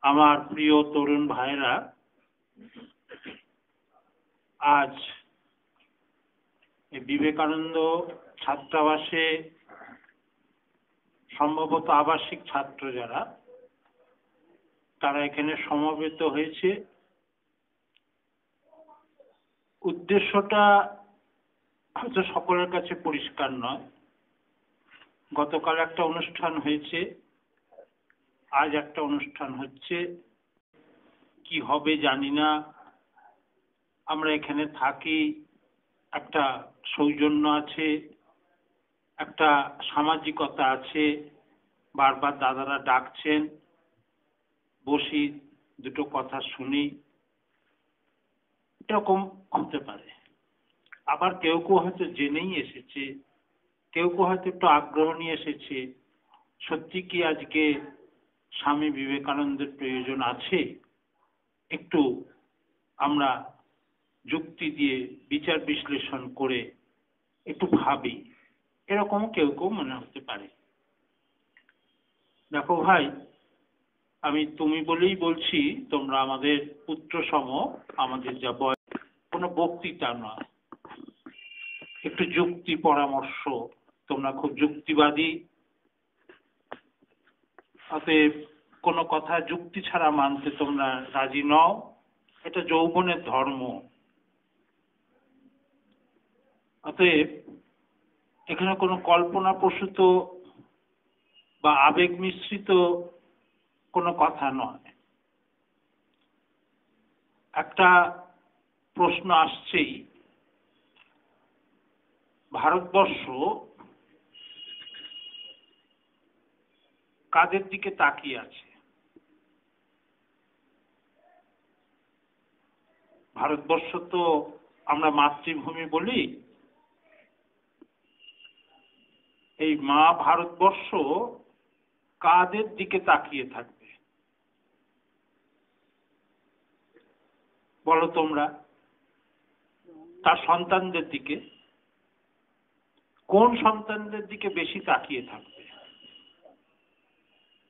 আমার প্রিয় তরুণ ভাইরা, আজ বিবেকানন্দ ছাত্রাবাসে সম্ভবত আবাসিক ছাত্র যারা, তারা এখানে সমবেত হয়েছে। উদ্দেশ্যটা হয়তো সকলের কাছে পরিষ্কার নয়। গতকাল একটা অনুষ্ঠান হয়েছে, আজ একটা অনুষ্ঠান হচ্ছে। কি হবে জানি না। আমরা এখানে থাকি, একটা সৌজন্য আছে, একটা সামাজিকতা আছে। বারবার দাদারা ডাকছেন, বসি, দুটো কথা শুনি, এরকম হতে পারে। আবার কেউ কেউ হয়তো জেনেই এসেছে, কেউ কেউ হয়তো একটু আগ্রহ নিয়ে এসেছে। সত্যি কি আজকে স্বামী বিবেকানন্দের প্রয়োজন আছে? একটু আমরা যুক্তি দিয়ে বিচার বিশ্লেষণ করে একটু ভাবি, এরকম কেউ কেউ মনে হতে পারে। দেখো ভাই, আমি তুমি বলেই বলছি, তোমরা আমাদের পুত্র সম, আমাদের যা বয়স, কোনো বক্তৃতা নয়, একটু যুক্তি পরামর্শ। তোমরা খুব যুক্তিবাদী, অতএব কোনো কথা যুক্তি ছাড়া মানতে তোমরা রাজি নও। এটা যৌবনের ধর্ম। অতএব এখানে কোনো কল্পনা প্রসূত বা আবেগ মিশ্রিত কোনো কথা নয়। একটা প্রশ্ন আসছেই, ভারতবর্ষ কাদের দিকে তাকিয়ে আছে? ভারতবর্ষ তো আমরা মাতৃভূমি বলি। এই মা ভারতবর্ষ কাদের দিকে তাকিয়ে থাকবে বলো তোমরা? তার সন্তানদের দিকে। কোন সন্তানদের দিকে বেশি তাকিয়ে থাকবে?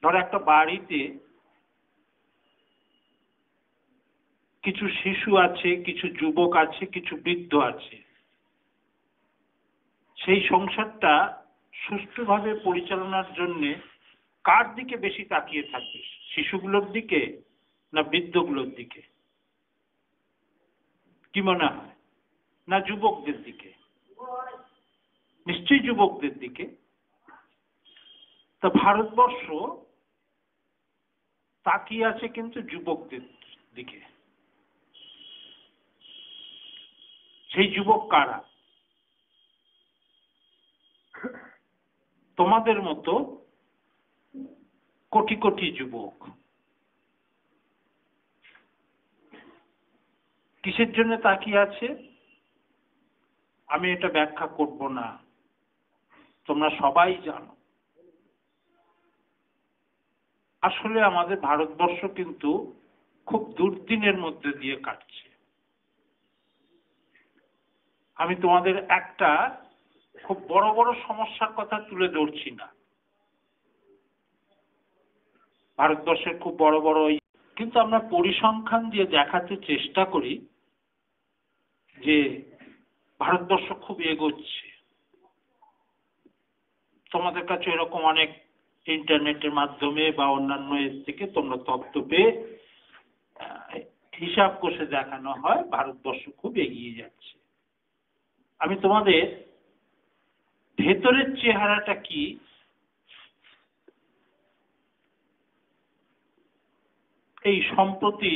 ধর একটা বাড়িতে কিছু শিশু আছে, কিছু যুবক আছে, কিছু বৃদ্ধ আছে। সেই সংসারটা সুষ্ঠুভাবে পরিচালনার জন্য কার দিকে বেশি তাকিয়ে থাকবে? শিশুগুলোর দিকে না বৃদ্ধগুলোর দিকে? কি মনে হয়? না যুবকদের দিকে? নিশ্চয়ই যুবকদের দিকে। তা ভারতবর্ষ তাকিয়ে আছে কিন্তু যুবকদের দিকে। সেই যুবক কারা? তোমাদের মতো কোটি কোটি যুবক। কিসের জন্য তাকিয়ে আছে? আমি এটা ব্যাখ্যা করব না, তোমরা সবাই জানো। আসলে আমাদের ভারতবর্ষ কিন্তু খুব দুর্দিনের মধ্যে দিয়ে কাটছে। আমি তোমাদের একটা খুব বড় বড় সমস্যার কথা তুলে ধরছি না। ভারতবর্ষের খুব বড় বড়, কিন্তু আমরা পরিসংখ্যান দিয়ে দেখাতে চেষ্টা করি যে ভারতবর্ষ খুব এগোচ্ছে। তোমাদের কাছে এরকম অনেক ইন্টারনেটের মাধ্যমে বা অন্যান্য এর থেকে তোমরা তথ্য পেয়ে হিসাব কষে দেখানো হয় ভারতবর্ষ খুব এগিয়ে যাচ্ছে। আমি তোমাদের ভেতরের চেহারাটা কি, এই সম্প্রতি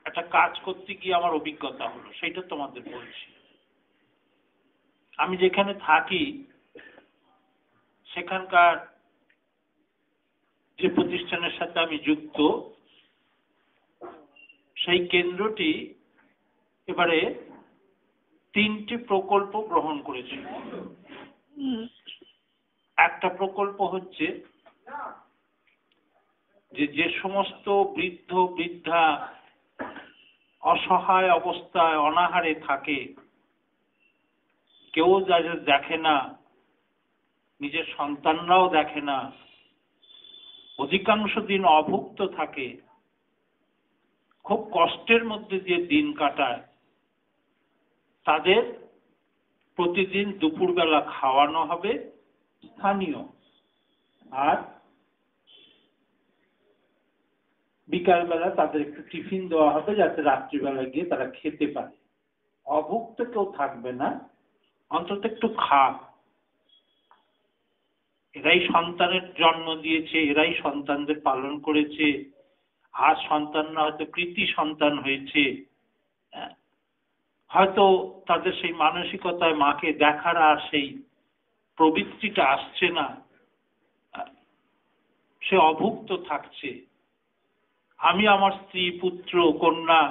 একটা কাজ করতে গিয়ে আমার অভিজ্ঞতা হলো, সেটা তোমাদের বলছি। আমি যেখানে থাকি সেখানকার যে প্রতিষ্ঠানের সাথে আমি যুক্ত, সেই কেন্দ্রটি এবারে 3টি প্রকল্প গ্রহণ করেছে। একটা প্রকল্প হচ্ছে যে সমস্ত বৃদ্ধ বৃদ্ধা অসহায় অবস্থায় অনাহারে থাকে, কেউ যাদের দেখে না, নিজের সন্তানরাও দেখে না, অধিকাংশ দিন অভুক্ত থাকে, খুব কষ্টের মধ্যে দিয়ে দিন কাটায়, তাদের প্রতিদিন দুপুরবেলা খাওয়ানো হবে স্থানীয়, আর বিকালবেলা তাদের একটু টিফিন দেওয়া হবে যাতে রাত্রিবেলা গিয়ে তারা খেতে পারে। অভুক্ত কেউ থাকবে না, অন্তত একটু খাক। এরাই সন্তানের জন্ম দিয়েছে, এরাই সন্তানদের পালন করেছে, আজ সন্তানরা হয়তো কৃতি সন্তান হয়েছে, হয়তো তাদের সেই মানসিকতায় মাকে দেখার আর সেই প্রবৃত্তিটা আসছে না, সে অভুক্ত থাকছে। আমি আমার স্ত্রী, পুত্র, কন্যা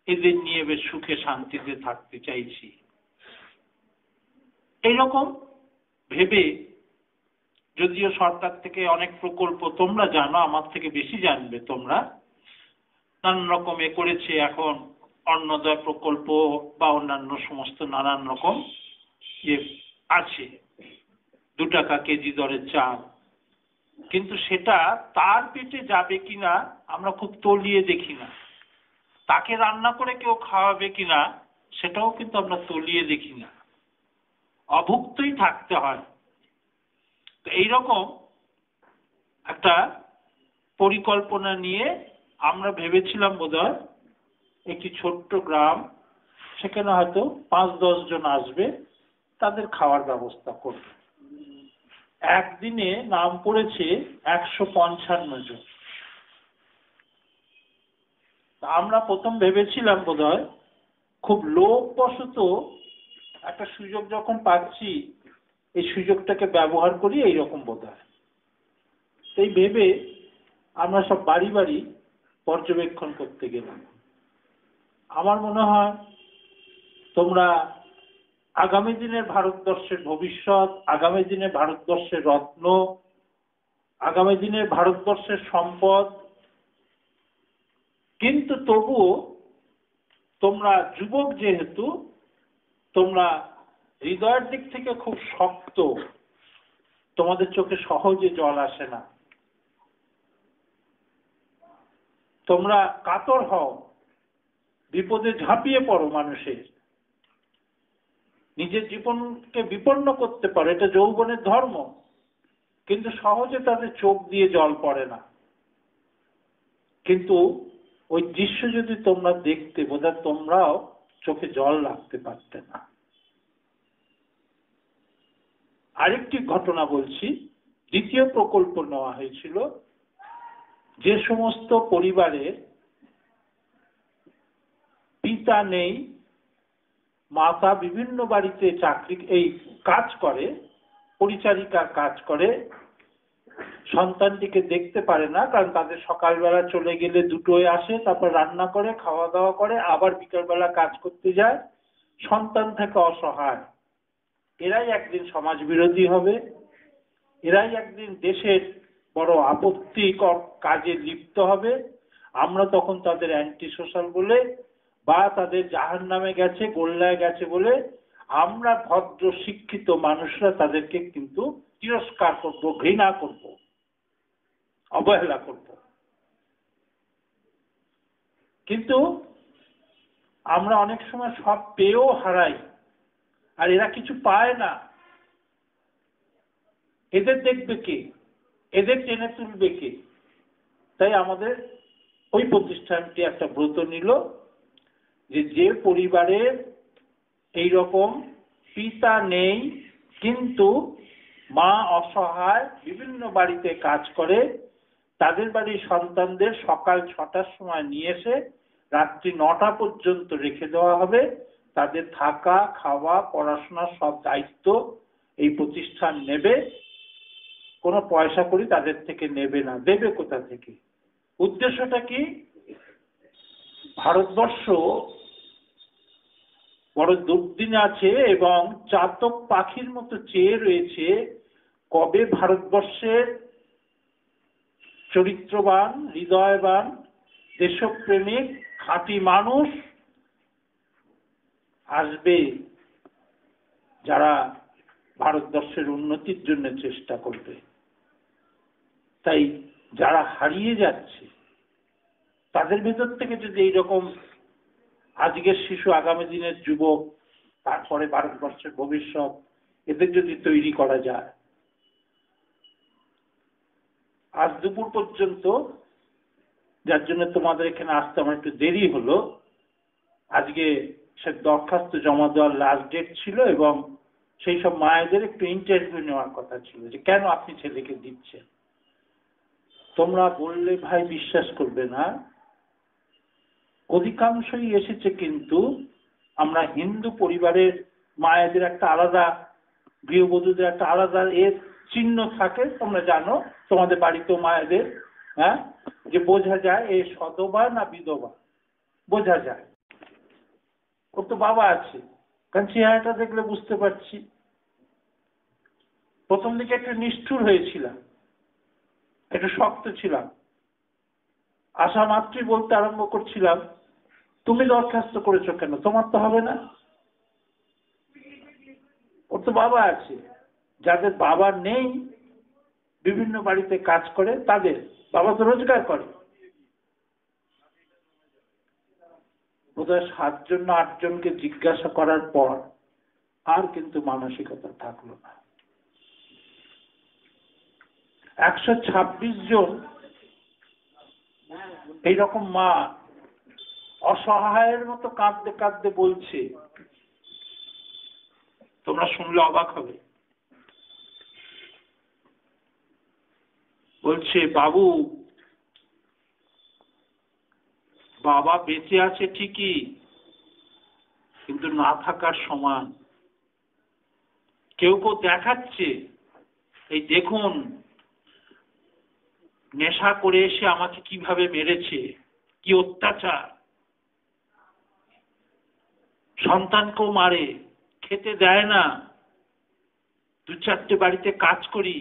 এদের নিয়ে বেশ সুখে শান্তিতে থাকতে চাইছি, এইরকম ভেবে, যদিও সরকার থেকে অনেক প্রকল্প, তোমরা জানো, আমার থেকে বেশি জানবে তোমরা, নানান রকম করেছে। এখন অন্নদয় প্রকল্প বা অন্যান্য সমস্ত নানান রকম যে আছে, 2 টাকা কেজি দরে চাল, কিন্তু সেটা তার পেটে যাবে কিনা আমরা খুব তলিয়ে দেখি না। তাকে রান্না করে কেউ খাওয়াবে কিনা সেটাও কিন্তু আমরা তলিয়ে দেখি না, অভুক্তই থাকতে হয়। তো এইরকম একটা পরিকল্পনা নিয়ে আমরা ভেবেছিলাম বোধহয় একটি ছোট্ট গ্রাম, সেখানে হয়তো 5-10 জন আসবে, তাদের খাওয়ার ব্যবস্থা করবে। একদিনে নাম পড়েছে 155 জন। আমরা প্রথম ভেবেছিলাম বোধহয় খুব লোভবশত একটা সুযোগ যখন পাচ্ছি, এই সুযোগটাকে ব্যবহার করি, এইরকম বোধহয়। এই ভেবে আমরা সব বাড়ি বাড়ি পর্যবেক্ষণ করতে গেলাম। আমার মনে হয় তোমরা আগামী দিনের ভারতবর্ষের ভবিষ্যৎ, আগামী দিনের ভারতবর্ষের রত্ন, আগামী দিনের ভারতবর্ষের সম্পদ, কিন্তু তবুও তোমরা যুবক যেহেতু, তোমরা হৃদয়ের দিক থেকে খুব শক্ত, তোমাদের চোখে সহজে জল আসে না, তোমরা কাতর হও, বিপদে ঝাঁপিয়ে পড়ো, মানুষের নিজের জীবনকে বিপন্ন করতে পারে, এটা যৌবনের ধর্ম, কিন্তু সহজে তাদের চোখ দিয়ে জল পড়ে না। কিন্তু ওই দৃশ্য যদি তোমরা দেখতে, বোধহয় তোমরাও চোখে জল রাখতে পারতে না। আরেকটি ঘটনা বলছি, দ্বিতীয় প্রকল্প নেওয়া হয়েছিল, যে সমস্ত পরিবারের পিতা নেই, মাতা বিভিন্ন বাড়িতে চাকরি কাজ করে, পরিচারিকার কাজ করে, সন্তানটিকে দেখতে পারে না, কারণ তাদের সকালবেলা চলে গেলে 2টোয় আসে, তারপর রান্না করে, খাওয়া দাওয়া করে, আবার বিকালবেলা কাজ করতে যায়, সন্তান থেকে অসহায়। এরাই একদিন সমাজ বিরোধী হবে, এরাই একদিন দেশের বড় আপত্তিকর কাজে লিপ্ত হবে। আমরা তখন তাদের অ্যান্টি সোশ্যাল বলে, বা তাদের জাহান্নামে গেছে, গোল্লায় গেছে বলে, আমরা ভদ্র শিক্ষিত মানুষরা তাদেরকে কিন্তু তিরস্কার করব, ঘৃণা করব, অবহেলা করব। কিন্তু আমরা অনেক সময় সব পেয়েও হারাই, আর এরা কিছু পায় না। এদের দেখবে কে, এদের টেনে তুলবে কে? তাই আমাদের ওই প্রতিষ্ঠানটি একটা ব্রত নিল, যে পরিবারের এইরকম পিতা নেই কিন্তু মা অসহায়, বিভিন্ন বাড়িতে কাজ করে, তাদের বাড়ির সন্তানদের সকাল 6টার সময় নিয়ে এসে রাত্রি 9টা পর্যন্ত রেখে দেওয়া হবে। তাদের থাকা, খাওয়া, পড়াশোনার সব দায়িত্ব এই প্রতিষ্ঠান নেবে, কোনো পয়সা করি তাদের থেকে নেবে না। দেবে কোথা থেকে? উদ্দেশ্যটা কি? ভারতবর্ষ বড় দুর্দিনে আছে এবং চাতক পাখির মতো চেয়ে রয়েছে কবে ভারতবর্ষের চরিত্রবান, হৃদয়বান, দেশপ্রেমিক, খাঁটি মানুষ আসবে, যারা ভারতবর্ষের উন্নতির জন্য চেষ্টা করবে। তাই যারা হারিয়ে যাচ্ছে, তাদের ভেতর থেকে যদি এইরকম আজকের শিশু আগামী দিনের যুবক, তারপরে ভারতবর্ষের ভবিষ্যৎ, এদের যদি তৈরি করা যায়। আজ দুপুর পর্যন্ত, যার জন্য তোমাদের এখানে আসতে আমার একটু দেরি হলো, আজকে সে দরখাস্ত জমা দেওয়ার লাস্ট ডেট ছিল এবং সেই সব মায়েদের একটু ইন্টারভিউ নেওয়ার কথা ছিল যে কেন আপনি ছেলেকে দিচ্ছেন। তোমরা বললে ভাই বিশ্বাস করবে না, অধিকাংশই এসেছে কিন্তু আমরা হিন্দু পরিবারের মায়েদের একটা আলাদা, গৃহবধূদের একটা আলাদা এর চিহ্ন থাকে, তোমরা জানো তোমাদের বাড়িতেও মায়েদের, হ্যাঁ, যে বোঝা যায় এ সধবা না বিধবা, বোঝা যায়। ওর তো বাবা আছে, কারণ চেহারাটা দেখলে বুঝতে পারছি। প্রথম দিকে একটু নিষ্ঠুর হয়েছিলাম, একটু শক্ত ছিলাম, আসা মাত্রই বলতে আরম্ভ করছিলাম, তুমি দরখাস্ত করেছো কেন, তোমার তো হবে না, ওর তো বাবা আছে। যাদের বাবা নেই, বিভিন্ন বাড়িতে কাজ করে, তাদের বাবা তো রোজগার করে। বোধহয় 7 জন না 8 জনকে জিজ্ঞাসা করার পর আর কিন্তু মানসিকতা থাকলো না। 126 জন এইরকম মা অসহায়ের মতো কাঁদতে কাঁদতে বলছে, তোমরা শুনলে অবাক হবে, বলছে বাবু, বাবা বেঁচে আছে ঠিকই, কিন্তু না থাকার সমান। কেউ কেউ দেখাচ্ছে, এই দেখুন নেশা করে এসে আমাকে কিভাবে মেরেছে, কি অত্যাচার, সন্তানকেও মারে, খেতে দেয় না, 2-4টে বাড়িতে কাজ করি,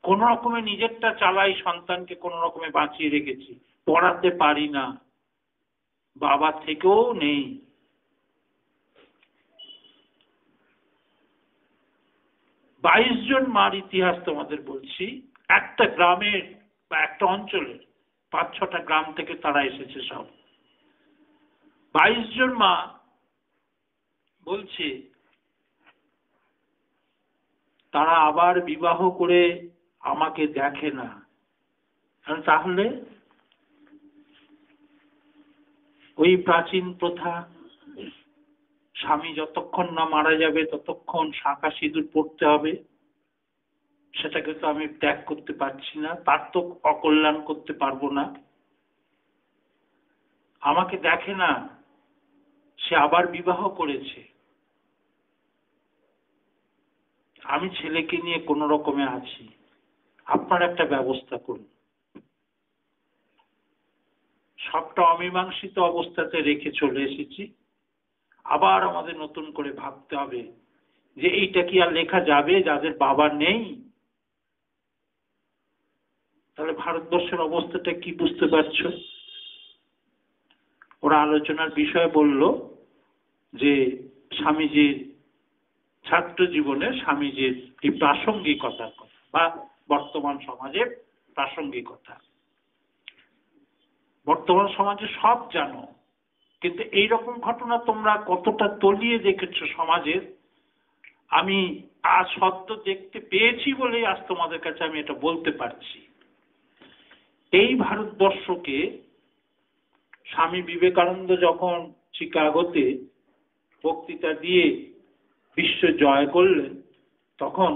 কোন রকমে নিজেরটা চালাই, সন্তানকে কোন রকমে বাঁচিয়ে রেখেছি, পড়াতে পারি না, বাবা থেকেও নেই। বাইশ জন মার ইতিহাস তোমাদের বলছি, একটা গ্রামের বা একটা অঞ্চলের 5-6টা গ্রাম থেকে তারা এসেছে সব। 22 জন মা বলছে তারা আবার বিবাহ করে আমাকে দেখে না। তাহলে ওই প্রাচীন প্রথা, স্বামী যতক্ষণ না মারা যাবে ততক্ষণ শাঁখা সিঁদুর পড়তে হবে, সেটাকে তো আমি ত্যাগ করতে পারছি না, তার তো অকল্যাণ করতে পারবো না। আমাকে দেখে না, সে আবার বিবাহ করেছে, আমি ছেলেকে নিয়ে কোন রকমে আছি, আপনার একটা ব্যবস্থা করুন। সবটা অমীমাংসিত অবস্থাতে রেখে চলে এসেছি, আবার আমাদের নতুন করে ভাবতে হবে যে এইটা কি আর লেখা যাবে যাদের বাবা নেই? তাহলে ভারতবর্ষের অবস্থাটা কি বুঝতে পারছো? ওরা আলোচনার বিষয় বলল যে স্বামীজির ছাত্র জীবনে স্বামীজির এই প্রাসঙ্গিকতার কথা বা বর্তমান সমাজের প্রাসঙ্গিকতা। বর্তমান সমাজে সব জানো, কিন্তু এইরকম ঘটনা তোমরা কতটা তলিয়ে দেখেছো সমাজের, আমি আজ সত্য দেখতে পেয়েছি বলেই আজ তোমাদের কাছে আমি এটা বলতে পারছি। এই ভারতবর্ষকে স্বামী বিবেকানন্দ যখন চিকাগোতে বক্তৃতা দিয়ে বিশ্ব জয় করলেন, তখন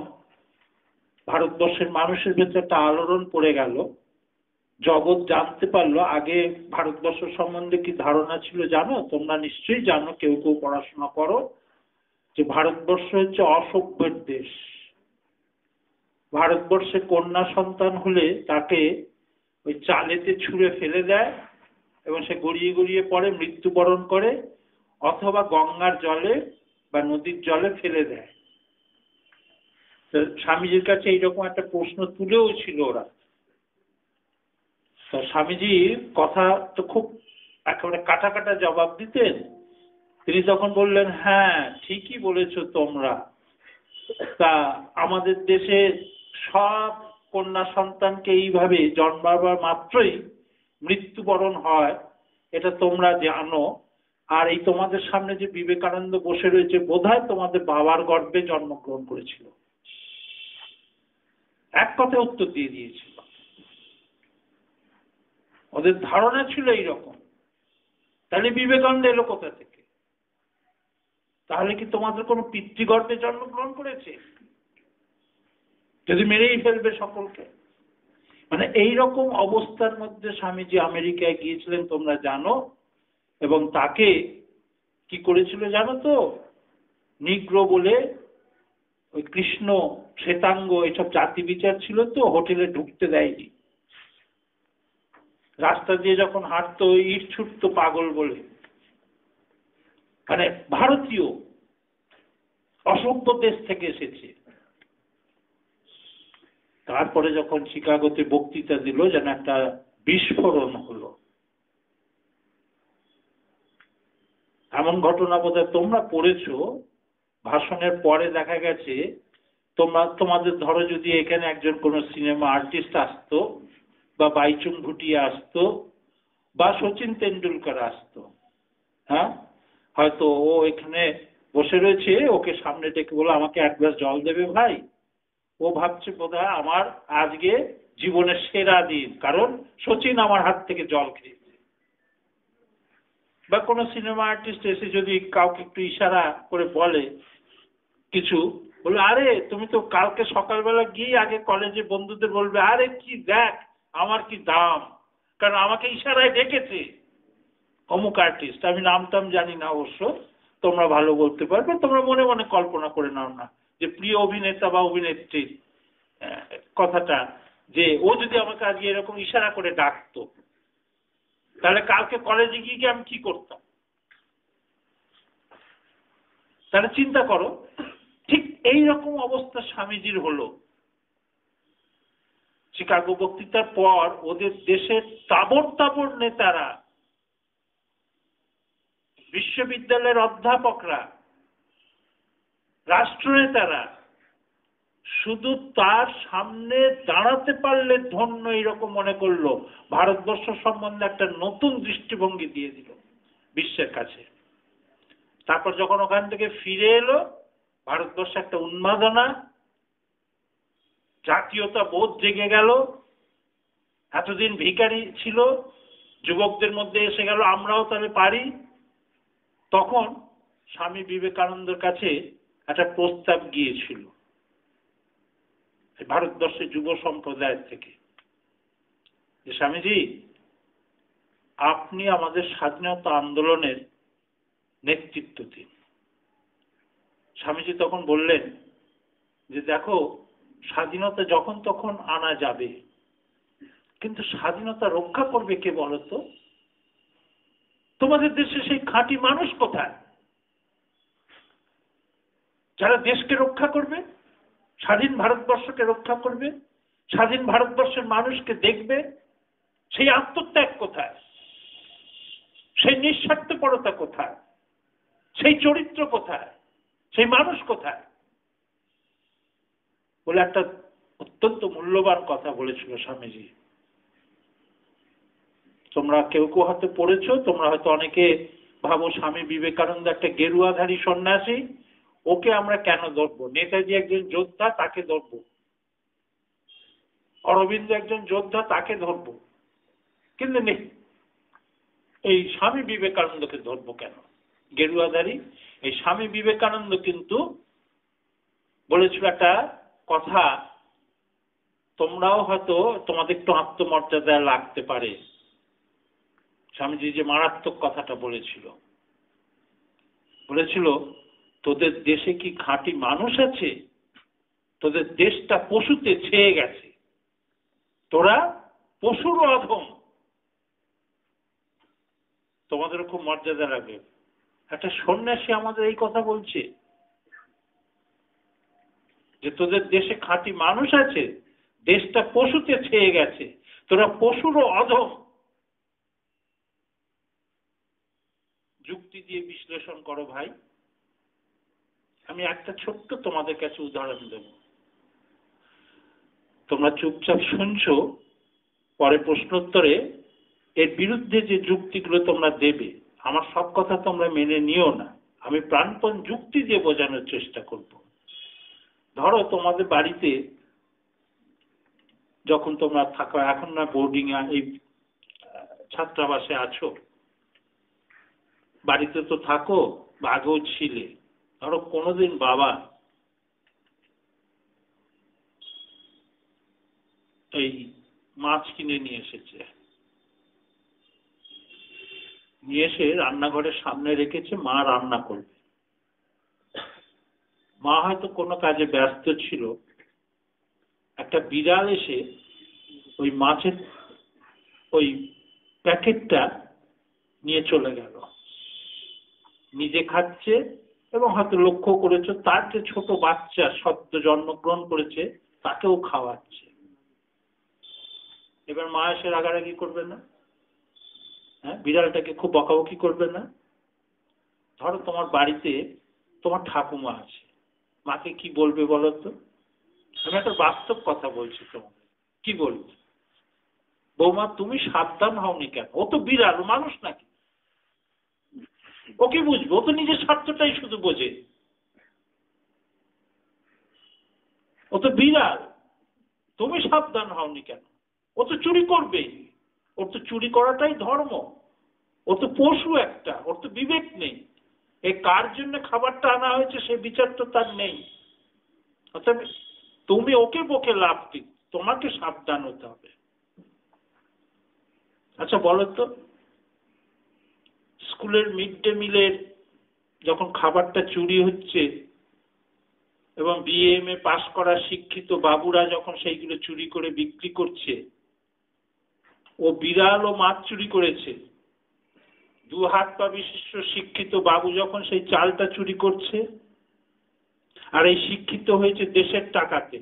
ভারতবর্ষের মানুষের ভেতরে একটা আলোড়ন পড়ে গেল। জগৎ জানতে পারলো, আগে ভারতবর্ষ সম্বন্ধে কি ধারণা ছিল জানো? তোমরা নিশ্চয়ই জানো, কেউ কেউ পড়াশোনা করো, যে ভারতবর্ষ হচ্ছে অসভ্যের দেশ। ভারতবর্ষে কন্যা সন্তান হলে তাকে ওই চালেতে ছুঁড়ে ফেলে দেয় এবং সে গড়িয়ে গড়িয়ে পড়ে, মৃত্যুবরণ করে, অথবা গঙ্গার জলে বা নদীর জলে ফেলে দেয়। তো স্বামীজির কাছে এইরকম একটা প্রশ্ন তুলেও ছিল ওরা। তো স্বামীজির কথা তো খুব একেবারে কাটা কাটা জবাব দিতেন। তিনি তখন বললেন, হ্যাঁ ঠিকই বলেছো তোমরা, তা আমাদের দেশে সব কন্যা সন্তানকে এইভাবে জন্মাবার মাত্রই মৃত্যুবরণ হয়, এটা তোমরা জানো। আর এই তোমাদের সামনে যে বিবেকানন্দ বসে রয়েছে, বোধহয় তোমাদের বাবার গর্ভে জন্মগ্রহণ করেছিল। এক কথায় উত্তর দিয়ে দিয়েছিল। ওদের ধারণা ছিল এইরকম। তাহলে বিবেকানন্দ এলো কোথা থেকে? তাহলে কি তোমাদের কোনো পিতৃগর্ভে জন্মগ্রহণ করেছে? যদি মেরেই ফেলবে সকলকে। মানে এইরকম অবস্থার মধ্যে স্বামীজি আমেরিকায় গিয়েছিলেন, তোমরা জানো। এবং তাকে কি করেছিল জানো তো? নিগ্রো বলে, ওই কৃষ্ণ, শ্বেতাঙ্গ, এসব জাতি বিচার ছিল তো, হোটেলে ঢুকতে দেয়নি। রাস্তা দিয়ে যখন হাঁটতো ইট ছুটতো পাগল বলে। মানে ভারতীয়, অসভ্য দেশ থেকে এসেছে। তারপরে যখন শিকাগোতে বক্তৃতা দিল, যেন একটা বিস্ফোরণ হলো। এমন ঘটনা বোধহয় তোমরা পড়েছো। ভাষণের পরে দেখা গেছে, তোমাদের ধরো যদি এখানে একজন কোন সিনেমা আর্টিস্ট আসতো, বা বাইচুং ভুটিয়া আসতো, বা সচিন তেন্ডুলকার আসতো, হ্যাঁ, হয়তো ও এখানে বসে রয়েছে, ওকে সামনে ডেকে বলো আমাকে এক গ্লাস জল দেবে ভাই। ও ভাবছে বোধহয় আমার আজকে জীবনের সেরা দিন, কারণ সচিন আমার হাত থেকে জল খেয়েছে। বা কোনো সিনেমা আর্টিস্ট এসে যদি কাউকে একটু ইশারা করে বলে কিছু, বলে আরে তুমি তো কালকে সকালবেলা গিয়ে আগে কলেজে বন্ধুদের বলবে, আরে কি দেখ আমার কি দাম, কারণ আমাকে ইশারায় ডেকেছে অমুক আর্টিস্ট। আমি নাম টাম জানি না অবশ্য, তোমরা ভালো বলতে পারবে। তোমরা মনে মনে কল্পনা করে নাও না যে প্রিয় অভিনেতা বা অভিনেত্রীর কথাটা, যে ও যদি আমাকে আজকে এরকম ইশারা করে ডাকতো, তাহলে কালকে কলেজে গিয়ে আমি কি করতাম? তাহলে চিন্তা করো। ঠিক এইরকম অবস্থা স্বামীজির হলো। শিকাগো বক্তৃতার পর ওদের দেশের তাবড় তাবড় নেতারা, বিশ্ববিদ্যালয়ের অধ্যাপকরা, রাষ্ট্রনেতারা শুধু তার সামনে দাঁড়াতে পারলে ধন্য, এরকম মনে করলো। ভারতবর্ষ সম্বন্ধে একটা নতুন দৃষ্টিভঙ্গি দিয়ে দিল বিশ্বের কাছে। তারপর যখন ওখান থেকে ফিরে এলো, ভারতবর্ষে একটা উন্মাদনা, জাতীয়তা বোধ জেগে গেল। এতদিন ভিখারি ছিল, যুবকদের মধ্যে এসে গেল আমরাও তাহলে পারি। তখন স্বামী বিবেকানন্দের কাছে একটা প্রস্তাব গিয়েছিল ভারতবর্ষের যুব সম্প্রদায়ের থেকে, যে স্বামীজি আপনি আমাদের স্বাধীনতা আন্দোলনের নেতৃত্ব দিন। স্বামীজি তখন বললেন যে দেখো, স্বাধীনতা যখন তখন আনা যাবে, কিন্তু স্বাধীনতা রক্ষা করবে কে বলতো? তোমাদের দেশে সেই খাঁটি মানুষ কোথায়, যারা দেশকে রক্ষা করবে, স্বাধীন ভারতবর্ষকে রক্ষা করবে, স্বাধীন ভারতবর্ষের মানুষকে দেখবে? সেই আত্মত্যাগ কোথায়, সেই নিঃস্বার্থপরতা কোথায়, সেই চরিত্র কোথায়, সেই মানুষ কোথায়? বলে একটা অত্যন্ত মূল্যবান কথা বলেছিল স্বামীজি। তোমরা কেউ কেউ হয়তো পড়েছো, তোমরা হয়তো অনেকে ভাবো স্বামী বিবেকানন্দ একটা গেরুয়াধারী সন্ন্যাসী, ওকে আমরা কেন ধরবো? নেতাজি একজন যোদ্ধা, তাকে ধরবো। অরবিন্দ একজন যোদ্ধা, তাকে ধরবো। কিন্তু এই স্বামী বিবেকানন্দকে ধরবো কেন? গেরুয়াধারী এই স্বামী বিবেকানন্দ কিন্তু বলেছিল একটা কথা, তোমরাও হয়তো তোমাদের একটু আত্মমর্যাদা লাগতে পারে। স্বামীজি যে মারাত্মক কথাটা বলেছিল, বলেছিল তোদের দেশে কি খাঁটি মানুষ আছে? তোদের দেশটা পশুতে ছেয়ে গেছে, তোরা পশুর অধম, তোমাদের খুব মর্যাদা লাগবে। একটা সন্ন্যাসী আমাদের এই কথা বলছে যে তোদের দেশে খাঁটি মানুষ আছে, দেশটা পশুতে ছেয়ে গেছে, তোরা পশুরও অধম। যুক্তি দিয়ে বিশ্লেষণ করো ভাই। আমি একটা ছোট্ট তোমাদের কাছে উদাহরণ দেব, তোমরা চুপচাপ শুনছো, পরে প্রশ্নোত্তরে এর বিরুদ্ধে যে যুক্তিগুলো তোমরা দেবে, আমার সব কথা তোমরা মেনে নিও না, আমি প্রাণপণ যুক্তি দিয়ে বোঝানোর চেষ্টা করব। ধরো তোমাদের বাড়িতে যখন তোমরা থাকো, এখন না বোর্ডিং এই ছাত্রাবাসে আছো, বাড়িতে তো থাকো বা আগেও ছিলে, ধরো কোনোদিন বাবা এই মাছ কিনে নিয়ে এসেছে, নিয়ে এসে রান্নাঘরের সামনে রেখেছে, মা রান্না করবে। মা হয়তো কোনো কাজে ব্যস্ত ছিল, একটা বিড়াল এসে ওই মাছের ওই প্যাকেটটা নিয়ে চলে গেল, নিজে খাচ্ছে এবং হয়তো লক্ষ্য করেছো তার যে ছোট বাচ্চা সদ্য জন্মগ্রহণ করেছে তাকেও খাওয়াচ্ছে। এবার মা এসে রাগারাগি করবে না? হ্যাঁ, বিড়ালটাকে খুব বকাবকি করবে না? ধরো তোমার বাড়িতে তোমার ঠাকুমা আছে, মাকে কি বলবে বলো তো? আমি একটা বাস্তব কথা বলছি তোমাকে, কি বলবে? বৌমা তুমি সাবধান হওনি কেন? ও তো বিড়াল, মানুষ নাকি? ওকে বুঝবে, ও তো নিজের স্বার্থটাই শুধু বোঝে। ও তো বিড়াল, তুমি সাবধান হওনি কেন? ও তো চুরি করবেই, ওর তো চুরি করাটাই ধর্ম। ও তো পশু একটা, ওর তো বিবেক নেই। এই কার জন্য খাবারটা আনা হয়েছে সে বিচার তো তার নেই। অর্থাৎ তুমি ওকে বকে লাভ কি? তোমাকে সাবধান হতে হবে। আচ্ছা বলো তো, স্কুলের মিড ডে মিলের যখন খাবারটা চুরি হচ্ছে এবং বিএমএ পাশ করা শিক্ষিত বাবুরা যখন সেইগুলো চুরি করে বিক্রি করছে, ও বিড়াল ও মাছ চুরি করেছে, দু হাত পা বিশিষ্ট শিক্ষিত বাবু যখন সেই চালটা চুরি করছে, আর এই শিক্ষিত হয়েছে দেশের টাকাতে।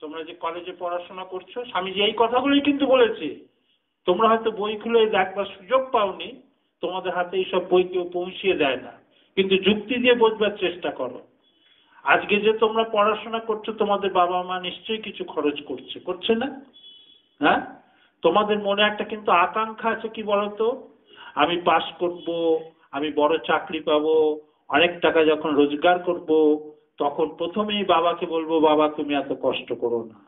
তোমরা যে কলেজে পড়াশোনা করছো, স্বামীজি এই কথাগুলোই কিন্তু বলেছে। তোমরা হয়তো বই খুলে দেখবার সুযোগ পাওনি, তোমাদের হাতে এইসব বই কেউ পৌঁছিয়ে দেয় না, কিন্তু যুক্তি দিয়ে বোঝবার চেষ্টা করো। আজকে যে তোমরা পড়াশোনা করছো, তোমাদের বাবা মা নিশ্চয়ই কিছু খরচ করছে, করছে না? হ্যাঁ, তোমাদের মনে একটা কিন্তু আকাঙ্ক্ষা আছে, কি বলতো? আমি পাস করব, আমি বড় চাকরি পাবো, অনেক টাকা যখন রোজগার করব, তখন প্রথমেই বাবাকে বলবো, বাবা তুমি এত কষ্ট করো না।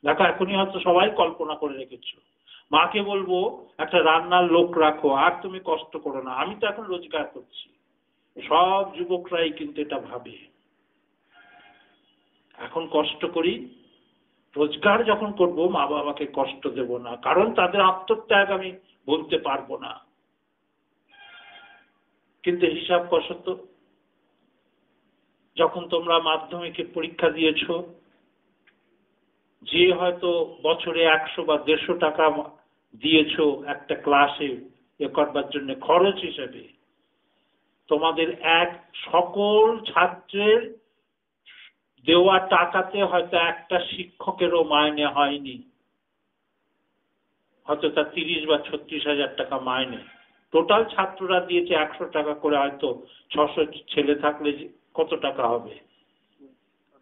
দেখো এখনই হয়তো সবাই কল্পনা করে রেখেছো। মাকে বলবো একটা রান্নার লোক রাখো, আর তুমি কষ্ট করো না, আমি তো এখন রোজগার করছি। সব যুবকরাই কিন্তু এটা ভাবে। এখন কষ্ট করি, রোজগার যখন করব মা বাবাকে কষ্ট দেব না, কারণ তাদের আত্মত্যাগ আমি বলতে পারবো না। কিন্তু হিসাব কষো তো, যখন তোমরা মাধ্যমিকে পরীক্ষা দিয়েছো, যে হয়তো বছরে 100 বা 150 টাকা দিয়েছো একটা ক্লাসে এ করবার জন্য খরচ হিসেবে, তোমাদের এক সকল ছাত্রের দেওয়া টাকাতে হয়তো একটা শিক্ষকেরও মাইনে হয়নি, হয়তো তার 30 বা 36,000 টাকা মাইনে। টোটাল ছাত্ররা দিয়েছে 100 টাকা করে, হয়তো 600 ছেলে থাকলে কত টাকা হবে?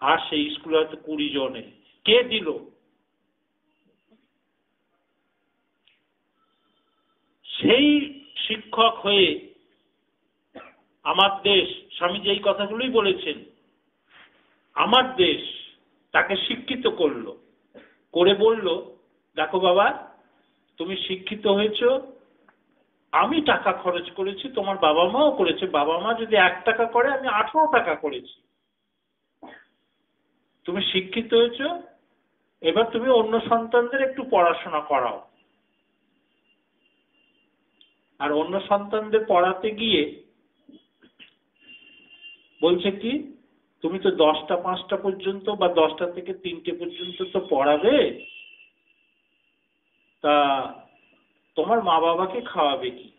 আর সেই স্কুলে হয়তো 20 জনে। কে দিল? সেই শিক্ষক হয়ে আমার দেশ, স্বামীজি এই কথাগুলোই বলেছেন, আমার দেশ তাকে শিক্ষিত করলো, করে বলল, দেখো বাবা তুমি শিক্ষিত হয়েছো, আমি টাকা খরচ করেছি, তোমার বাবা মাও করেছে, বাবা মা যদি 1 টাকা করে, আমি 18 টাকা করেছি। তুমি শিক্ষিত হয়েছো, এবার তুমি অন্য সন্তানদের একটু পড়াশোনা করাও। আর অন্য সন্তানদের পড়াতে গিয়ে বলছে কি, তুমি তো 10টা 5টা পর্যন্ত বা 10টা থেকে 3টে পর্যন্ত তো পড়াবে, তা তোমার মা বাবাকে খাওয়াবে কি?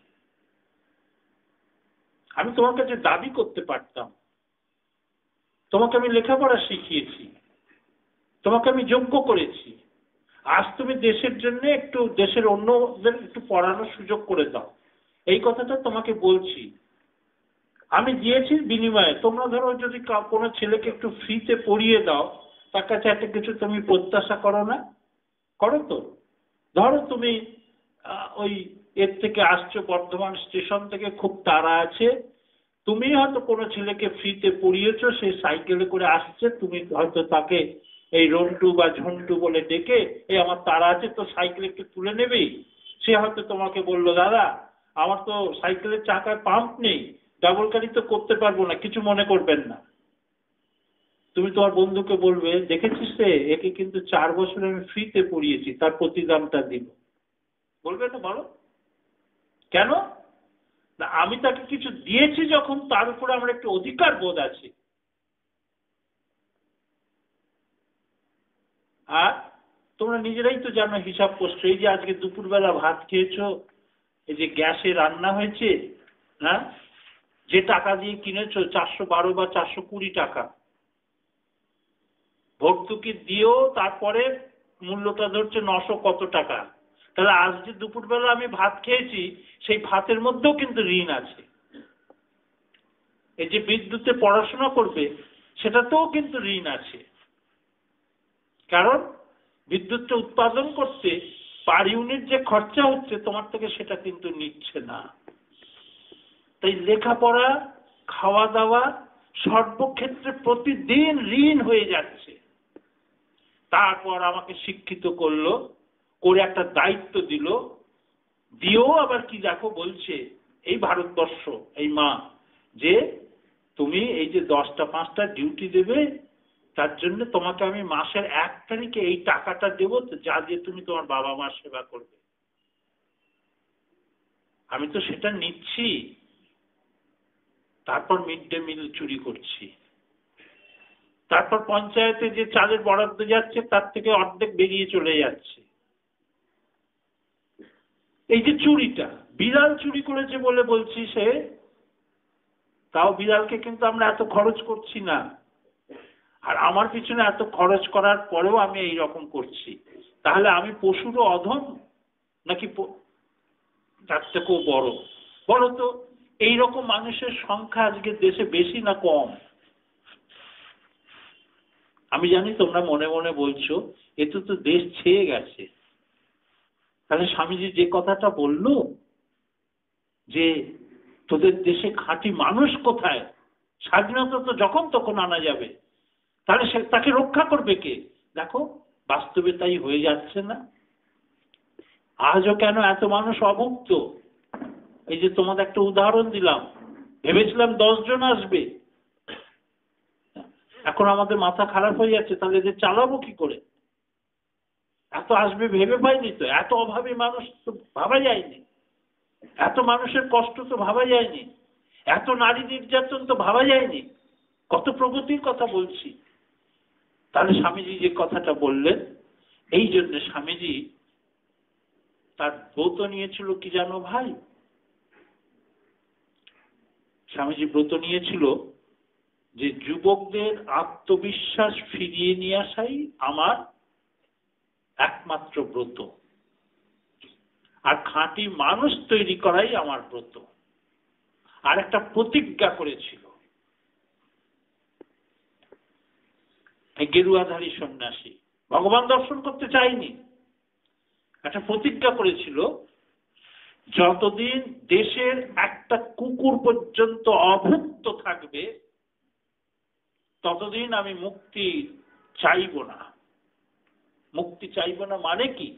আমি তোমার কাছে দাবি করতে পারতাম, তোমাকে আমি লেখাপড়া শিখিয়েছি, তোমাকে আমি যোগ্য করেছি, আজ তুমি দেশের জন্য একটু, দেশের অন্যদের একটু পড়ানোর সুযোগ করে দাও। এই কথাটা তোমাকে বলছি, আমি দিয়েছি বিনিময়ে। তোমরা ধরো যদি কোনো ছেলেকে একটু ফ্রিতে পড়িয়ে দাও, তার কাছে একটা কিছু তুমি প্রত্যাশা করো না? করো তো? ধরো তুমি ওই এর থেকে আসছো, বর্ধমান স্টেশন থেকে, খুব তাড়া আছে, তুমি হয়তো কোনো ছেলেকে ফ্রিতে পড়িয়েছো, সে সাইকেলে করে আসছে, তুমি হয়তো তাকে এই রন্টু বা ঝন্টু বলে ডেকে, এই আমার তাড়া আছে তো সাইকেল একটু তুলে নেবেই। সে হয়তো তোমাকে বললো, দাদা আমার তো সাইকেলের চাকায় পাম্প নেই, ডাবল গাড়ি তো করতে পারবো না, কিছু মনে করবেন না। তুমি তোমার বন্ধুকে বলবে, দেখেছিস রে, একে কিন্তু 4 বছর আমি ফ্রিতে পড়িয়েছি, তার প্রতিদানটা দিব। বলবে না? বলো কেন না, আমি তাকে কিছু দিয়েছি যখন, তার উপরে আমার একটু অধিকার বোধ আছে। আর তোমরা নিজেরাই তো জানো, হিসাব করছো, এই যে আজকে দুপুরবেলা ভাত খেয়েছো, এই যে গ্যাসে রান্না হয়েছে, হ্যাঁ, যে টাকা দিয়ে কিনেছো 412 বা 420 টাকা, ভর্তুকি দিয়েও তারপরে মূল্যটা ধরছে 900 কত টাকা। তাহলে আজ যে দুপুরবেলা আমি ভাত খেয়েছি, সেই ভাতের মধ্যেও কিন্তু ঋণ আছে। এই যে বিদ্যুতে পড়াশোনা করবে, সেটাতেও কিন্তু ঋণ আছে। কারণ বিদ্যুৎটা উৎপাদন করতে পার ইউনিট যে খরচা হচ্ছে, তোমার থেকে সেটা কিন্তু নিচ্ছে না। তাই লেখাপড়া, খাওয়া দাওয়া, সর্বক্ষেত্রে প্রতিদিন ঋণ হয়ে যাচ্ছে। তারপর আমাকে শিক্ষিত করলো, করে একটা দায়িত্ব দিল, দিয়েও আবার কি দেখো বলছে, এই ভারতবর্ষ, এই মা, যে তুমি এই যে 10টা 5টা ডিউটি দেবে, তার জন্য তোমাকে আমি মাসের 1 তারিখে এই টাকাটা দেবো, যা দিয়ে তুমি তোমার বাবা মার সেবা করবে। আমি তো সেটা নিচ্ছি, তারপর মিড ডে মিল চুরি করছি, তারপর পঞ্চায়েতে যে চালের বরাদ্দ যাচ্ছে তার থেকে অর্ধেক বেরিয়ে চলে যাচ্ছে। এই যে চুরিটা, বিড়াল চুরি করেছে বলে বলছি, সে তাও বিড়ালকে কিন্তু আমরা এত খরচ করছি না, আর আমার পিছনে এত খরচ করার পরেও আমি এই রকম করছি। তাহলে আমি পশুরও অধম নাকি তার থেকেও বড়? বলো তো, এইরকম মানুষের সংখ্যা আজকে দেশে বেশি না কম? আমি জানি তোমরা মনে মনে বলছো, এতে তো দেশ ছেয়ে গেছে। তাহলে স্বামীজি যে কথাটা বললো, যে তোদের দেশে খাঁটি মানুষ কোথায়, স্বাধীনতা তো যখন তখন আনা যাবে, তাহলে সে তাকে রক্ষা করবে কে? দেখো বাস্তবে তাই হয়ে যাচ্ছে না। আজও কেন এত মানুষ অভুক্ত? এই যে তোমাদের একটা উদাহরণ দিলাম, ভেবেছিলাম 10 জন আসবে, এখন আমাদের মাথা খারাপ হয়ে যাচ্ছে, তাহলে এদের চালাবো কি করে? এত আসবে ভেবে পাইনি তো, এত অভাবী মানুষ তো ভাবা যায়নি, এত মানুষের কষ্ট তো ভাবা যায়নি, এত নারী নির্যাতন তো ভাবা যায়নি। কত প্রগতির কথা বলছি। তাহলে স্বামীজি যে কথাটা বললেন, এই জন্য স্বামীজি তার ব্রত নিয়েছিল কি জানো ভাই? স্বামীজি ব্রত নিয়েছিল যে যুবকদের আত্মবিশ্বাস ফিরিয়ে নিয়ে আসাই আমার একমাত্র ব্রত, আর খাঁটি মানুষ তৈরি করাই আমার ব্রত। আর একটা প্রতিজ্ঞা করেছিল, গেরুয়াধারী সন্ন্যাসী, ভগবান দর্শন করতে চাইনি, একটা প্রতিজ্ঞা করেছিল, যতদিন দেশের একটা কুকুর পর্যন্ত অভুক্ত থাকবে, ততদিন আমি মুক্তি চাইব না। মুক্তি চাইব না মানে কি?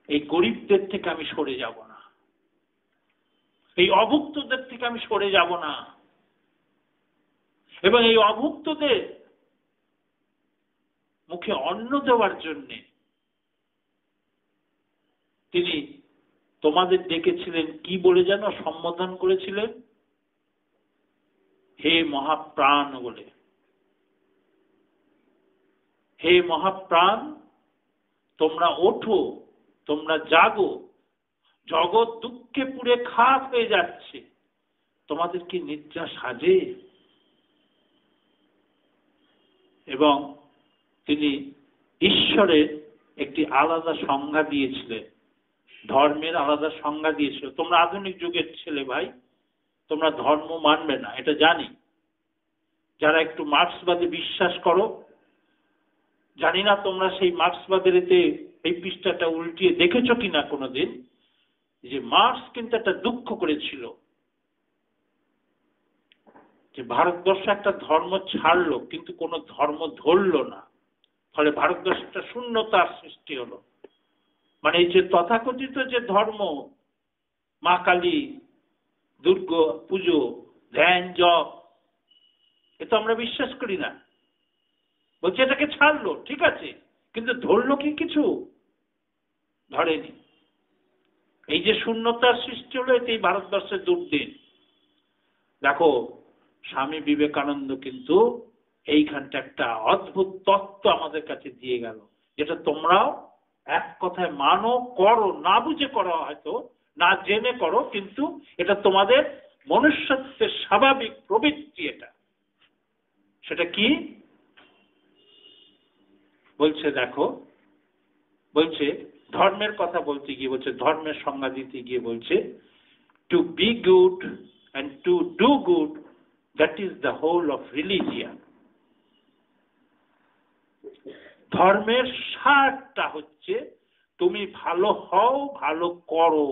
এই গরিবদের থেকে আমি সরে যাব না, এই অভুক্তদের থেকে আমি সরে যাব না, এবং এই অভুক্তদের মুখে অন্ন দেওয়ার জন্য তিনি তোমাদের ডেকেছিলেন, কি বলে যেন সম্বোধন করেছিলেন? হে মহাপ্রাণ বলে। হে মহাপ্রাণ, তোমরা ওঠো, তোমরা জাগো, জগৎ দুঃখে পুড়ে খাক হয়ে যাচ্ছে, তোমাদের কি নিদ্রা সাজে? এবং তিনি ঈশ্বরের একটি আলাদা সংজ্ঞা দিয়েছিলেন, ধর্মের আলাদা সংজ্ঞা দিয়েছিল। তোমরা আধুনিক যুগের ছেলে ভাই, তোমরা ধর্ম মানবে না, এটা জানি। যারা একটু মার্ক্সবাদে বিশ্বাস করো, জানি না তোমরা সেই মার্ক্সবাদের এতে এই পৃষ্ঠাটা উল্টিয়ে দেখেছো কিনা কোনোদিন, যে মার্ক্স কিন্তু একটা দুঃখ করেছিল যে ভারতবর্ষ একটা ধর্ম ছাড়লো কিন্তু কোনো ধর্ম ধরলো না, ফলে ভারতবর্ষে একটা শূন্যতার সৃষ্টি হলো। মানে এই যে তথাকথিত যে ধর্ম, মা কালী, দুর্গা পুজো, ধ্যান, জপ, এ তো আমরা বিশ্বাস করি না। বলছে এটাকে ছাড়লো, ঠিক আছে, কিন্তু ধরলো কি কিছু? ধরেনি। এই যে শূন্যতার সৃষ্টি হলো, এতেই ভারতবর্ষের দুর্দিন। দেখো স্বামী বিবেকানন্দ কিন্তু এইখানটা একটা অদ্ভুত তত্ত্ব আমাদের কাছে দিয়ে গেল, যেটা তোমরাও এক কথায় মানো, করো, না বুঝে করো, হয়তো না জেনে করো, কিন্তু এটা তোমাদের মনুষ্যত্বের স্বাভাবিক প্রবৃত্তি। এটা সেটা কি বলছে দেখো, বলছে ধর্মের কথা বলতে গিয়ে, বলছে ধর্মের সংজ্ঞা দিতে গিয়ে বলছে, to be good and to do good, that is the whole of religion. ধর্মের সারটা হচ্ছে তুমি ভালো হও, ভালো করো।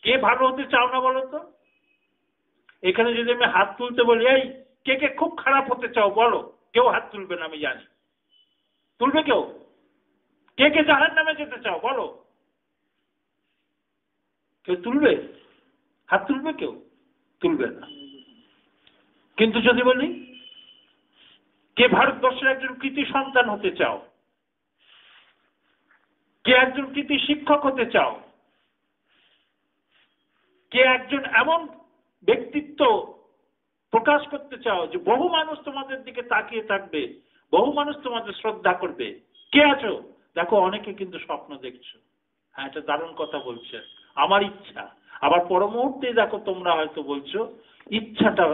কে ভালো হতে চাও না বলো তো? এখানে যদি আমি হাত তুলতে বলি, এই কে কে খুব খারাপ হতে চাও বলো, কেউ হাত তুলবে না, আমি জানি। তুলবে কেউ? কে কে জাহান্নামে যেতে চাও বলো, কেউ তুলবে? হাত তুলবে কেউ? তুলবে না। কিন্তু যদি বলি কে ভারতবর্ষের একজন কৃতি সন্তান হতে চাও, কে একজন কৃতি শিক্ষক হতে চাও, কে একজন এমন ব্যক্তিত্ব প্রকাশ করতে চাও যে বহু মানুষ তোমাদের দিকে তাকিয়ে থাকবে, বহু মানুষ তোমাদের শ্রদ্ধা করবে, কে আছো? দেখো অনেকে কিন্তু স্বপ্ন দেখছো, হ্যাঁ এটা দারুণ কথা বলছে, আমার ইচ্ছা। আবার পর মুহূর্তে দেখো তোমরা হয়তো বলছো ইচ্ছাটা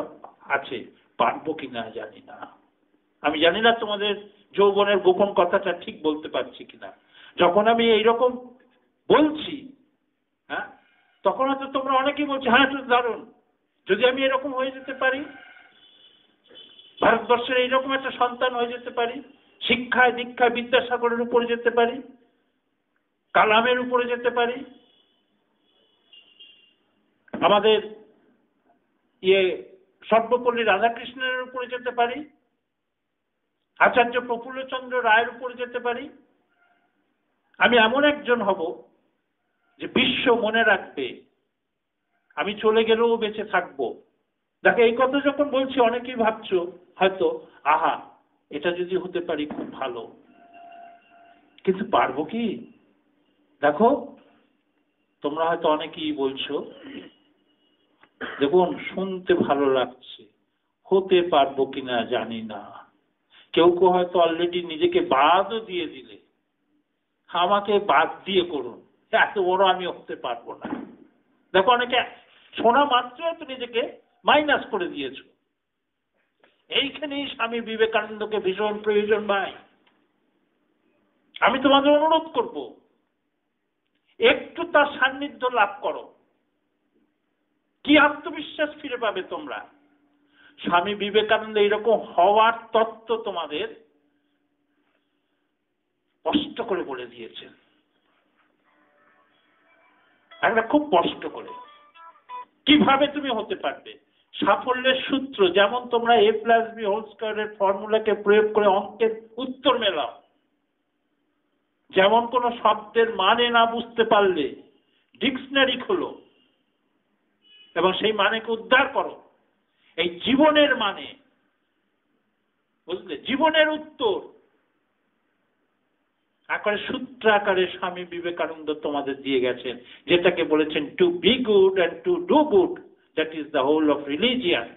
আছে, পারবো কিনা জানি না। আমি জানি না তোমাদের যৌবনের গোপন কথাটা ঠিক বলতে পারছি কিনা। যখন আমি এইরকম বলছি, হ্যাঁ, তখন হয়তো তোমরা অনেকেই বলছো হ্যাঁ এটা দারুণ, যদি আমি এরকম হয়ে যেতে পারি, ভারতবর্ষের এইরকম একটা সন্তান হয়ে যেতে পারি, শিক্ষায় দীক্ষায় বিদ্যাসাগরের উপরে যেতে পারি, কালামের উপরে যেতে পারি, আমাদের সর্বপল্লী রাধাকৃষ্ণের উপরে যেতে পারি, আচার্য প্রফুল্লচন্দ্র রায়ের উপরে যেতে পারি, আমি এমন একজন হব যে বিশ্ব মনে রাখবে, আমি চলে গেলেও বেঁচে থাকবো। দেখো এই কথা যখন বলছি অনেকেই ভাবছো হয়তো আহা এটা যদি হতে পারি খুব ভালো, কিন্তু পারবো কি? দেখো তোমরা হয়তো অনেকেই বলছো দেখুন শুনতে ভালো লাগছে, হতে পারবো কিনা জানি না। কেউ কেউ হয়তো অলরেডি নিজেকে বাদও দিয়ে দিলে, আমাকে বাদ দিয়ে করুন, এত বড় আমি হতে পারবো না। দেখো অনেকে শোনা মাত্র তো নিজেকে মাইনাস করে দিয়েছ। এইখানেই স্বামী বিবেকানন্দকে ভীষণ প্রয়োজন ভাই। আমি তোমাদের অনুরোধ করব একটু তার সান্নিধ্য লাভ করো, কি আত্মবিশ্বাস ফিরে পাবে তোমরা। স্বামী বিবেকানন্দ এইরকম হওয়ার তত্ত্ব তোমাদের কষ্ট করে বলে দিয়েছেন, একটা খুব কষ্ট করে, কিভাবে তুমি হতে পারবে। সাফল্যের সূত্র যেমন তোমরা a+b² ফর্মুলাকে প্রয়োগ করে অঙ্কের উত্তর মেলাও, যেমন কোন শব্দের মানে না বুঝতে পারলে ডিকশনারি খোলো এবং সেই মানেকে উদ্ধার করো। এই জীবনের মানে, বুঝলে, জীবনের উত্তর আকারে সূত্র আকারে স্বামী বিবেকানন্দ তোমাদের দিয়ে গেছেন, যেটাকে বলেছেন to be good and to do good, that is the whole of religion.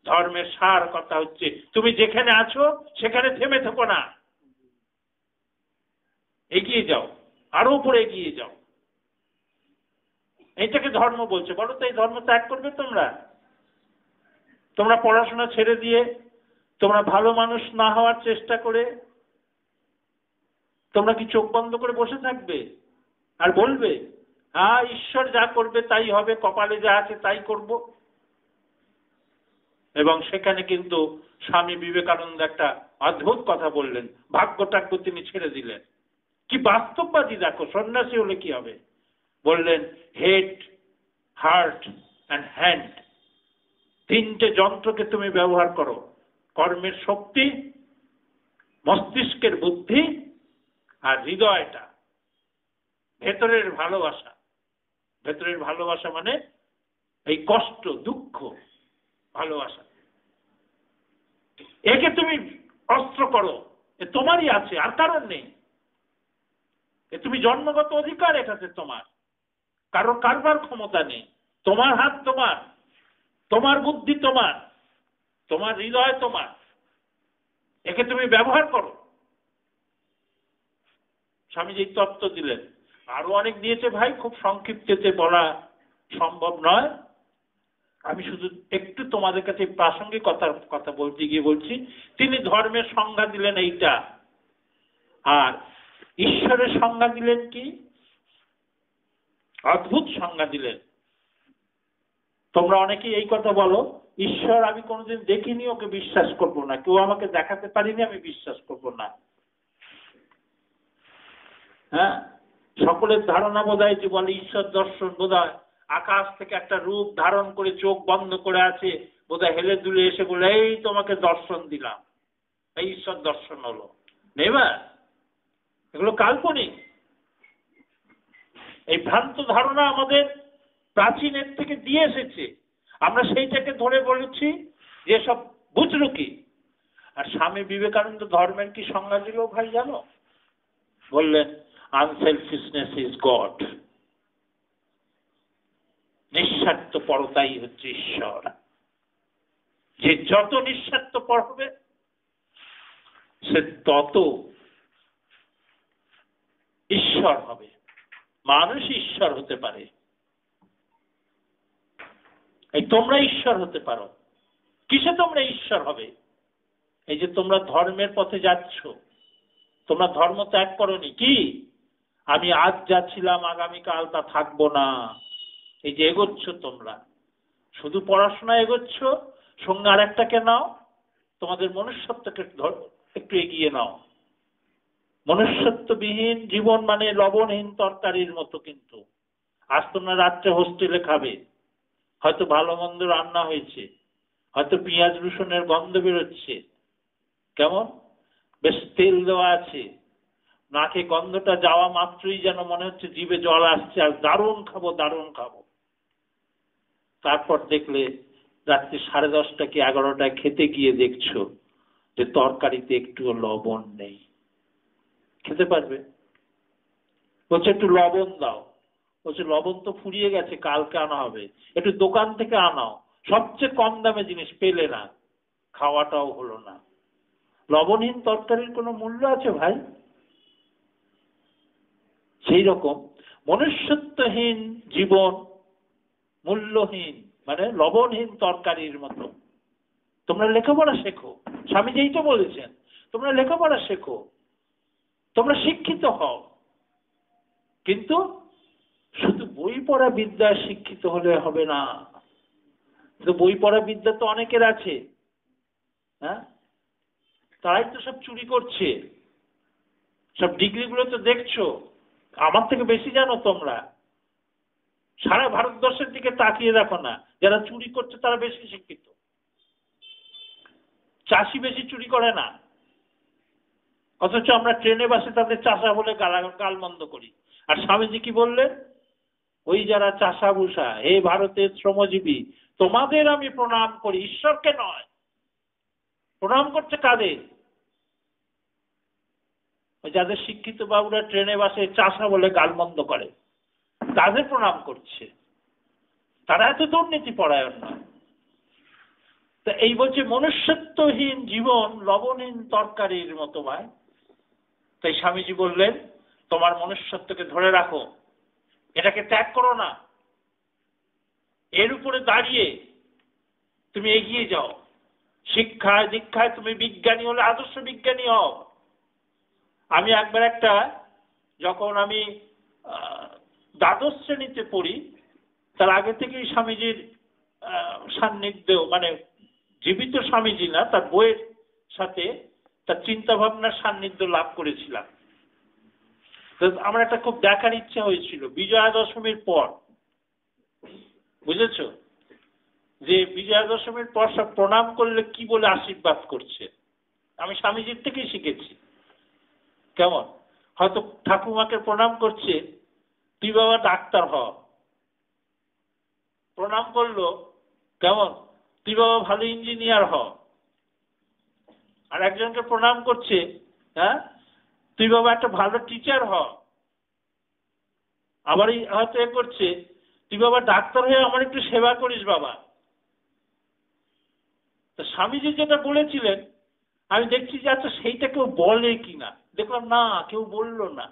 ধর্মের সার কথা হচ্ছে তুমি যেখানে আছো সেখানে থেমে থেকো না, এগিয়ে যাও, আরো উপরে এগিয়ে যাও। এইটাকে ধর্ম বলছে। বলো তো এই ধর্ম ত্যাগ করবে তোমরা? তোমরা পড়াশোনা ছেড়ে দিয়ে তোমরা ভালো মানুষ না হওয়ার চেষ্টা করে তোমরা কি চোখ বন্ধ করে বসে থাকবে আর বলবে হ্যাঁ ঈশ্বর যা করবে তাই হবে, কপালে যা আছে তাই করব? এবং সেখানে কিন্তু স্বামী বিবেকানন্দ একটা অদ্ভুত কথা বললেন, ভাগ্যটাগ্য তিনি ছেড়ে দিলেন। কি বাস্তববাদী দেখো, সন্ন্যাসী হলে কি হবে। বললেন হেড, হার্ট অ্যান্ড হ্যান্ড, তিনটে যন্ত্রকে তুমি ব্যবহার করো। কর্মের শক্তি, মস্তিষ্কের বুদ্ধি, আর হৃদয়টা, ভেতরের ভালোবাসা। ভেতরের ভালোবাসা মানে এই কষ্ট, দুঃখ, ভালোবাসা, একে তুমি অস্ত্র করো। এ তোমারই আছে, আর কারণ নেই। এ তুমি জন্মগত অধিকার, এটাতে তোমার, কারোর কারবার ক্ষমতা নেই। তোমার হাত তোমার, তোমার বুদ্ধি তোমার, তোমার হৃদয় তোমার, একে তুমি ব্যবহার করো। স্বামীজি তত্ত্ব দিলেন, আরো অনেক দিয়েছে ভাই, খুব সংক্ষিপ্ততে বলা সম্ভব নয়। আমি শুধু একটু তোমাদের কাছে প্রাসঙ্গিক কথা বলতে গিয়ে বলছি। তিনি ধর্মের সংজ্ঞা দিলেন এইটা, আর ঈশ্বরের সংজ্ঞা দিলেন কি, অদ্ভুত সংজ্ঞা দিলেন। তোমরা অনেকেই এই কথা বলো, ঈশ্বর আমি কোনোদিন দেখিনি, ওকে বিশ্বাস করব না, কেউ আমাকে দেখাতে পারিনি, আমি বিশ্বাস করব না। হ্যাঁ, সকলের ধারণা বোধহয় যে বলে ঈশ্বর দর্শন, বোধহয় আকাশ থেকে একটা রূপ ধারণ করে চোখ বন্ধ করে আছে, বোধহয় হেলে দুলে এসে বলে এই তোমাকে দর্শন দিলাম, এই ঈশ্বর দর্শন হলো। নেবা, এগুলো কাল্পনিক। এই ভ্রান্ত ধারণা আমাদের প্রাচীনের থেকে দিয়ে এসেছে, আমরা সেইটাকে ধরে বলেছি যে সব বুঝলো কি। আর স্বামী বিবেকানন্দ ধর্মের কি সংজ্ঞা দিল ভাই জানো? বললেন আনসেলফিশনেস ইজ গড, নিঃস্বার্থপরতাই হচ্ছে ঈশ্বর। যে যত নিঃস্বার্থপর হবে সে তত ঈশ্বর হবে। মানুষ ঈশ্বর হতে পারে, এই তোমরা ঈশ্বর হতে পারো। কিসে তোমরা ঈশ্বর হবে? এই যে তোমরা ধর্মের পথে যাচ্ছ, তোমরা ধর্ম ত্যাগ করনি কি, আমি আজ যা ছিলাম আগামীকাল তা থাকবো না, এই যে এগোচ্ছ তোমরা, শুধু পড়াশোনা এগোচ্ছ, সঙ্গে আর একটাকে নাও, তোমাদের মনুষ্যত্বকে একটু এগিয়ে নাও। মনুষ্যত্ববিহীন জীবন মানে লবণহীন তরকারির মতো। কিন্তু আজ তোমরা রাত্রে হোস্টেলে খাবে, হয়তো ভালো মন্দ রান্না হয়েছে, হয়তো পেঁয়াজ রসুনের গন্ধ বেরোচ্ছে, কেমন বেশ তেল দেওয়া আছে, নাকে গন্ধটা যাওয়া মাত্রই যেন মনে হচ্ছে জিভে জল আসছে, আর দারুণ খাবো দারুণ খাবো। তারপর দেখলে রাত্রি 10:30 কি 11টায় খেতে গিয়ে দেখছো যে তরকারিতে একটুও লবণ নেই। খেতে পারবে? বলছে একটু লবণ দাও, বলছে লবণ তো ফুরিয়ে গেছে, কালকে আনা হবে, একটু দোকান থেকে আনাও। সবচেয়ে কম দামে জিনিস পেলে না, খাওয়াটাও হলো না। লবণহীন তরকারির কোনো মূল্য আছে ভাই? সেই রকম মনুষ্যত্বহীন জীবন মূল্যহীন, মানে লবণহীন তরকারির মতো। তোমরা লেখাপড়া শেখো, স্বামীজি এইটা বলেছেন, তোমরা লেখাপড়া শেখো, তোমরা শিক্ষিত হও, কিন্তু শুধু বই পড়া বিদ্যায় শিক্ষিত হলে হবে না। বই পড়া বিদ্যা তো অনেকের আছে, হ্যাঁ, তারাই তো সব চুরি করছে, সব ডিগ্রিগুলো তো দেখছো, আমার থেকে বেশি জানো তোমরা। সারা ভারতবর্ষের দিকে তাকিয়ে দেখো না, যারা চুরি করছে তারা বেশি শিক্ষিত। চাষি বেশি চুরি করে না, অথচ আমরা ট্রেনে বাসে তাদের চাষা বলে গালমন্দ করি। আর স্বামীজি কি বললেন? ওই যারা চাষা ভূষা, হে ভারতের শ্রমজীবী, তোমাদের আমি প্রণাম করি, ঈশ্বরকে নয়। প্রণাম করছে কাদের? যাদের শিক্ষিত বাবুরা ট্রেনে বাসে চাষা বলে গালমন্দ করে, তাদের প্রণাম করছে। তারা এত দুর্নীতি পরায়ণ নয়। তা এই বলছে মনুষ্যত্বহীন জীবন লবণহীন তরকারির মতো ভাই। তাই স্বামীজি বললেন তোমার মনুষ্যত্বকে ধরে রাখো, এটাকে ত্যাগ করো না, এর উপরে দাঁড়িয়ে তুমি এগিয়ে যাও। শিক্ষায় দীক্ষায় তুমি বিজ্ঞানী হলে আদর্শ বিজ্ঞানী হও। আমি একবার যখন আমি দ্বাদশ শ্রেণীতে পড়ি, তার আগে থেকেই স্বামীজির সান্নিধ্য, মানে জীবিত স্বামীজি না, তার বইয়ের সাথে তার চিন্তা ভাবনার সান্নিধ্য লাভ করেছিলাম। আমার একটা খুব দেখার ইচ্ছা হয়েছিল বিজয়া দশমীর পর, বুঝেছ, যে বিজয়া দশমীর পর সব প্রণাম করলে কি বলে আশীর্বাদ করছে। আমি স্বামীজির থেকেই শিখেছি। কেমন, হয়তো ঠাকুমাকে প্রণাম করছে, তুই বাবা ডাক্তার হ। প্রণাম করলো, কেমন, তুই বাবা ভালো ইঞ্জিনিয়ার হ। আর একজনকে প্রণাম করছে, হ্যাঁ, তুই বাবা একটা ভালো টিচার হ। আবার হয়তো এ করছে, তুই বাবা ডাক্তার হয়ে আমার একটু সেবা করিস বাবা। তা স্বামীজি যেটা বলেছিলেন আমি দেখছি যে আচ্ছা সেইটা কেউ বলে কিনা, দেখলাম না কেউ বলল না।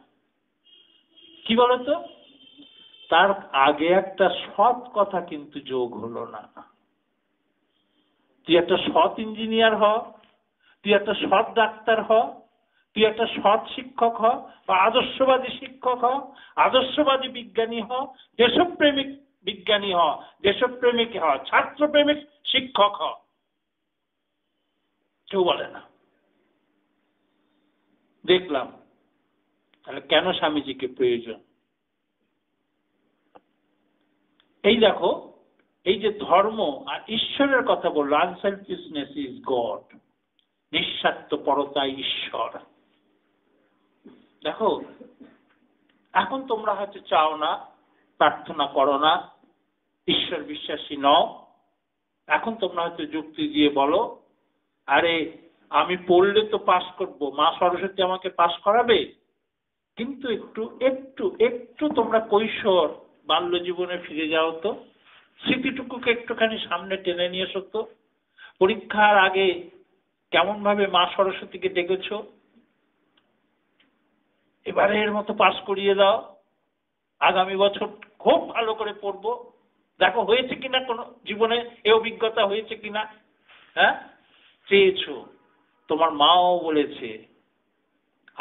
কি বলতো, তার আগে একটা সৎ কথা কিন্তু যোগ হলো না। তুই একটা সৎ ইঞ্জিনিয়ার হ, তুই একটা সৎ ডাক্তার হ, তুই একটা সৎ শিক্ষক হ, বা আদর্শবাদী শিক্ষক হ, আদর্শবাদী বিজ্ঞানী হ, দেশপ্রেমিক বিজ্ঞানী হ, দেশপ্রেমিক হ, ছাত্রপ্রেমিক শিক্ষক হ। কেউ বলে না। দেখলাম তাহলে কেন স্বামীজিকে প্রয়োজন। এই দেখো, এই যে ধর্ম আর ঈশ্বরের কথা বললো, আনসেলফিশনেস ইজ গড, নিঃস্বার্থপরতা ঈশ্বর। দেখো, এখন তোমরা হয়তো চাও না, প্রার্থনা করো না, ঈশ্বর বিশ্বাসী নও। এখন তোমরা হয়তো যুক্তি দিয়ে বলো, আরে আমি পড়লে তো পাস করব, মা সরস্বতী আমাকে পাস করাবে। কিন্তু একটু একটু একটু তোমরা কৈশোর বাল্য জীবনে ফিরে যাও তো, স্মৃতিটুকুকে একটুখানি সামনে টেনে নিয়ে এসো তো। পরীক্ষার আগে কেমন ভাবে মা সরস্বতীকে ডেকেছ, এবারের মতো পাস করিয়ে দাও, আগামী বছর খুব ভালো করে পড়বো। দেখো হয়েছে কিনা কোনো জীবনে এ অভিজ্ঞতা হয়েছে কিনা। হ্যাঁ, চেয়েছো, তোমার মাও বলেছে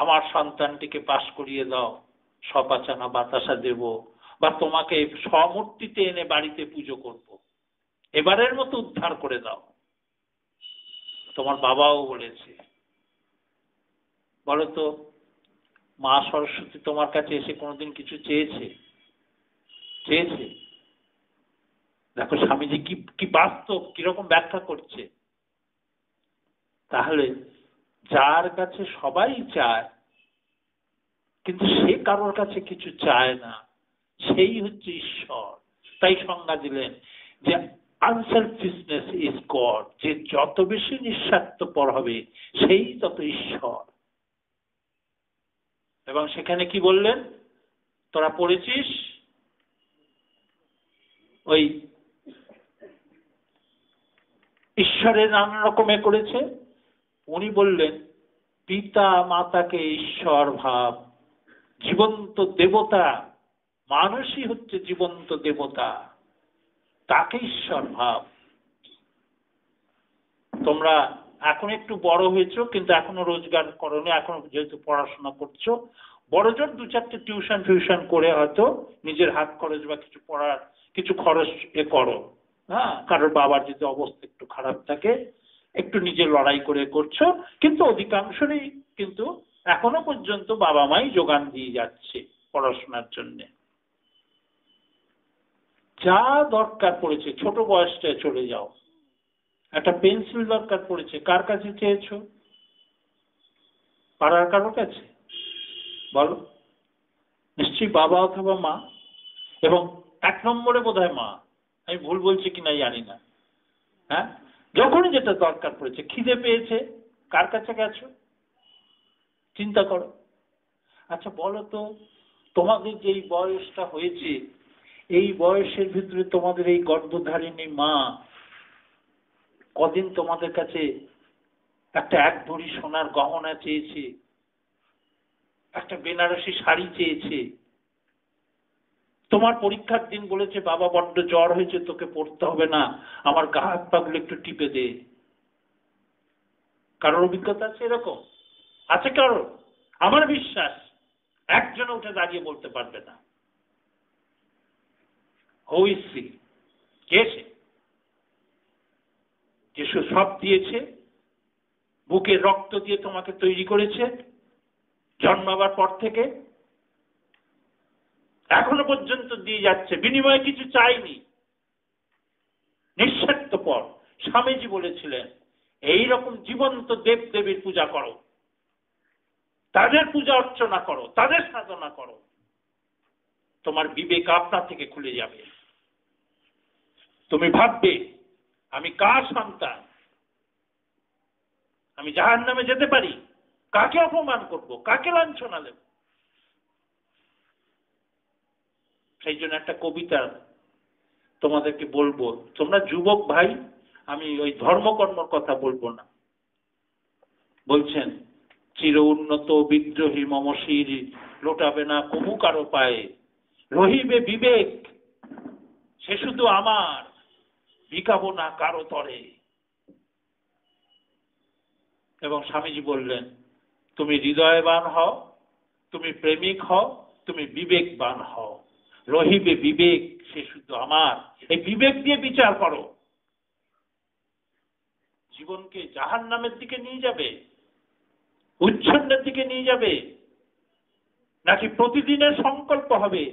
আমার সন্তানটিকে পাস করিয়ে দাও, সপাচানা বাতাসা দেব, বা তোমাকে সমূর্তিতে এনে বাড়িতে পুজো করব, এবারের মতো উদ্ধার করে দাও। তোমার বাবাও বলেছে। বলো তো, মা সরস্বতী তোমার কাছে এসে কোনোদিন কিছু চেয়েছে? চেয়েছে? দেখো স্বামীজি কি কি বাস্তব, কিরকম ব্যাখ্যা করছে। তাহলে যার কাছে সবাই চায় কিন্তু সে কারোর কাছে কিছু চায় না, সেই হচ্ছে ঈশ্বর। তাই সংজ্ঞা দিলেন যে আনসেলফিশনেস ইজ গড, যে যত বেশি নিঃস্বার্থপর হবে সেই তত ঈশ্বর। এবং সেখানে কি বললেন, তোরা পড়েছিস ওই ঈশ্বরের নানা রকমে করেছে। উনি বললেন পিতা মাতাকে ঈশ্বর ভাব, জীবন্ত দেবতা, মানুষই হচ্ছে জীবন্ত দেবতা, তাকে ঈশ্বর ভাব। তোমরা এখন একটু বড় হয়েছো কিন্তু এখনো রোজগার করোনি, এখনো যেহেতু পড়াশোনা করছো, বড় জোর দু চারটে টিউশন করে হয়তো নিজের হাত খরচ বা কিছু পড়ার কিছু খরচ করো। হ্যাঁ, কারোর বাবার যদি অবস্থা একটু খারাপ থাকে একটু নিজে লড়াই করে করছো, কিন্তু অধিকাংশই কিন্তু এখনো পর্যন্ত বাবা মাই যোগান দিয়ে যাচ্ছে পড়াশোনার জন্য। যা দরকার পড়েছে ছোট বয়সটায় চলে যাও। একটা পেন্সিল দরকার পড়েছে, কার কাছে চেয়েছো? পাড়ার কারোর কাছে? বলো, নিশ্চয়ই বাবা অথবা মা। এবং এক নম্বরে বোধহয় মা, আমি ভুল বলছি কিনা জানি না। হ্যাঁ, যখনই যেটা দরকার পড়েছে, খিদে পেয়েছে, কার কাছে গেছো? চিন্তা করো। আচ্ছা বলো তো, তোমাদের যে বয়সটা হয়েছে, এই বয়সের ভিতরে তোমাদের এই গর্ভধারিণী মা কদিন তোমাদের কাছে একটা এক ভরি সোনার গহনা চেয়েছে, একটা বেনারসি শাড়ি চেয়েছে, তোমার পরীক্ষার দিন বলেছে বাবা বড্ড জ্বর হয়েছে, তোকে পড়তে হবে না, আমার গা হাত পাগুলো একটু টিপে দে? কারোর অভিজ্ঞতা আছে এরকম? আছে কারোর? আমার বিশ্বাস একজন উঠে দাঁড়িয়ে বলতে পারবে না। হইসি কে সে? যিশু সব দিয়েছে, বুকের রক্ত দিয়ে তোমাকে তৈরি করেছে জন্মাবার পর থেকে, এখনো পর্যন্ত দিয়ে যাচ্ছে, বিনিময়ে কিছু চাইনি, নিঃস্বার্থপর। স্বামীজি বলেছিলেন এই রকম জীবন্ত দেব দেবীর পূজা করো, তাদের পূজা অর্চনা করো, তাদের সাধনা করো, তোমার বিবেক আপনা থেকে খুলে যাবে। তুমি ভাববে আমি কার সন্তান, আমি জাহান্নামে যেতে পারি, কাকে অপমান করব, কাকে লাঞ্ছনা দেব। সেই জন্য একটা কবিতা তোমাদেরকে বলবো, তোমরা যুবক ভাই, আমি ওই ধর্মকর্মর কথা বলবো না। বলছেন চির উন্নত বিদ্রোহী মমশির লোটাবে না কবু কারো পায়ে, রহিবে বিবেক সে শুধু আমার, বিকাবো না কারো তরে। এবং স্বামীজি বললেন তুমি হৃদয়বান হও, তুমি প্রেমিক হও, তুমি বিবেকবান হও, রহিবে বিবেক সে শুধু আমার। এই বিবেক দিয়ে বিচার করো, জীবনকে জাহান্নামের দিকে নিয়ে যাবে, উচ্ছন্নের দিকে নিয়ে যাবে, নাকি প্রতিদিনের সংকল্প হবে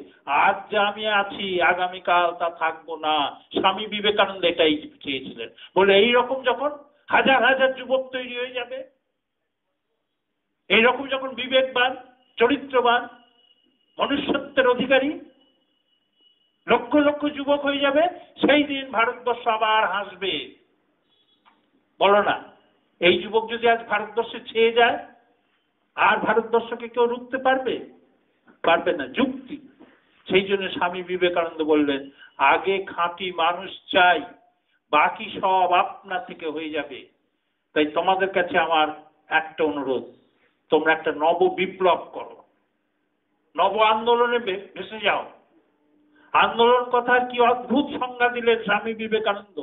আজ যা আমি আছি আগামীকাল তা থাকবো না। স্বামী বিবেকানন্দ এটাই চেয়েছিলেন। বলে এইরকম যখন হাজার হাজার যুবক তৈরি হয়ে যাবে, এইরকম যখন বিবেকবান, চরিত্রবান, মনুষ্যত্বের অধিকারী লক্ষ লক্ষ যুবক হয়ে যাবে, সেই দিন ভারতবর্ষ আবার হাসবে। বলো না, এই যুবক যদি আজ ভারতবর্ষে ছেয়ে যায়, আর ভারতবর্ষকে কেউ রুখতে পারবে? পারবে না। যুক্তি। সেই জন্য স্বামী বিবেকানন্দ বললেন আগে খাঁটি মানুষ চাই, বাকি সব আপনা থেকে হয়ে যাবে। তাই তোমাদের কাছে আমার একটা অনুরোধ, তোমরা একটা নব বিপ্লব করো, নব আন্দোলনে ভেসে যাও। আন্দোলন কথার কি অদ্ভুত সংজ্ঞা দিলেন স্বামী বিবেকানন্দ,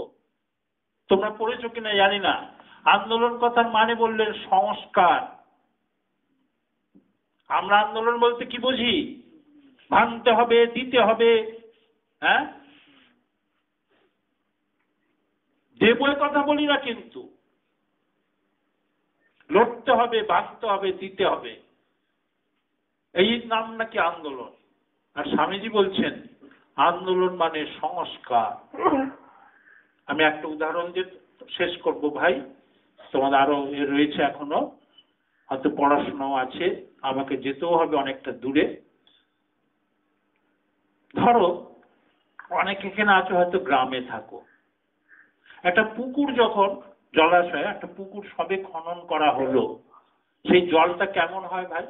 তোমরা পড়েছো কিনা জানি না। আন্দোলন কথার মানে বললেন সংস্কার। আমরা আন্দোলন বলতে কি বুঝি? ভাঙতে হবে, দিতে হবে, হ্যাঁ, দেবই কথা বলি না, কিন্তু লড়তে হবে, ভাঙতে হবে, দিতে হবে, এই নাম নাকি আন্দোলন। আর স্বামীজি বলছেন আন্দোলন মানে সংস্কার। আমি একটা উদাহরণ দিয়ে শেষ করব ভাই, তোমাদের আরো রয়েছে এখনো, হয়তো পড়াশোনাও আছে, আমাকে যেতেও হবে অনেকটা দূরে। ধরো অনেক এখানে আছো, হয়তো গ্রামে থাকো, একটা পুকুর যখন, জলাশয় একটা পুকুর সবে খনন করা হলো, সেই জলটা কেমন হয় ভাই?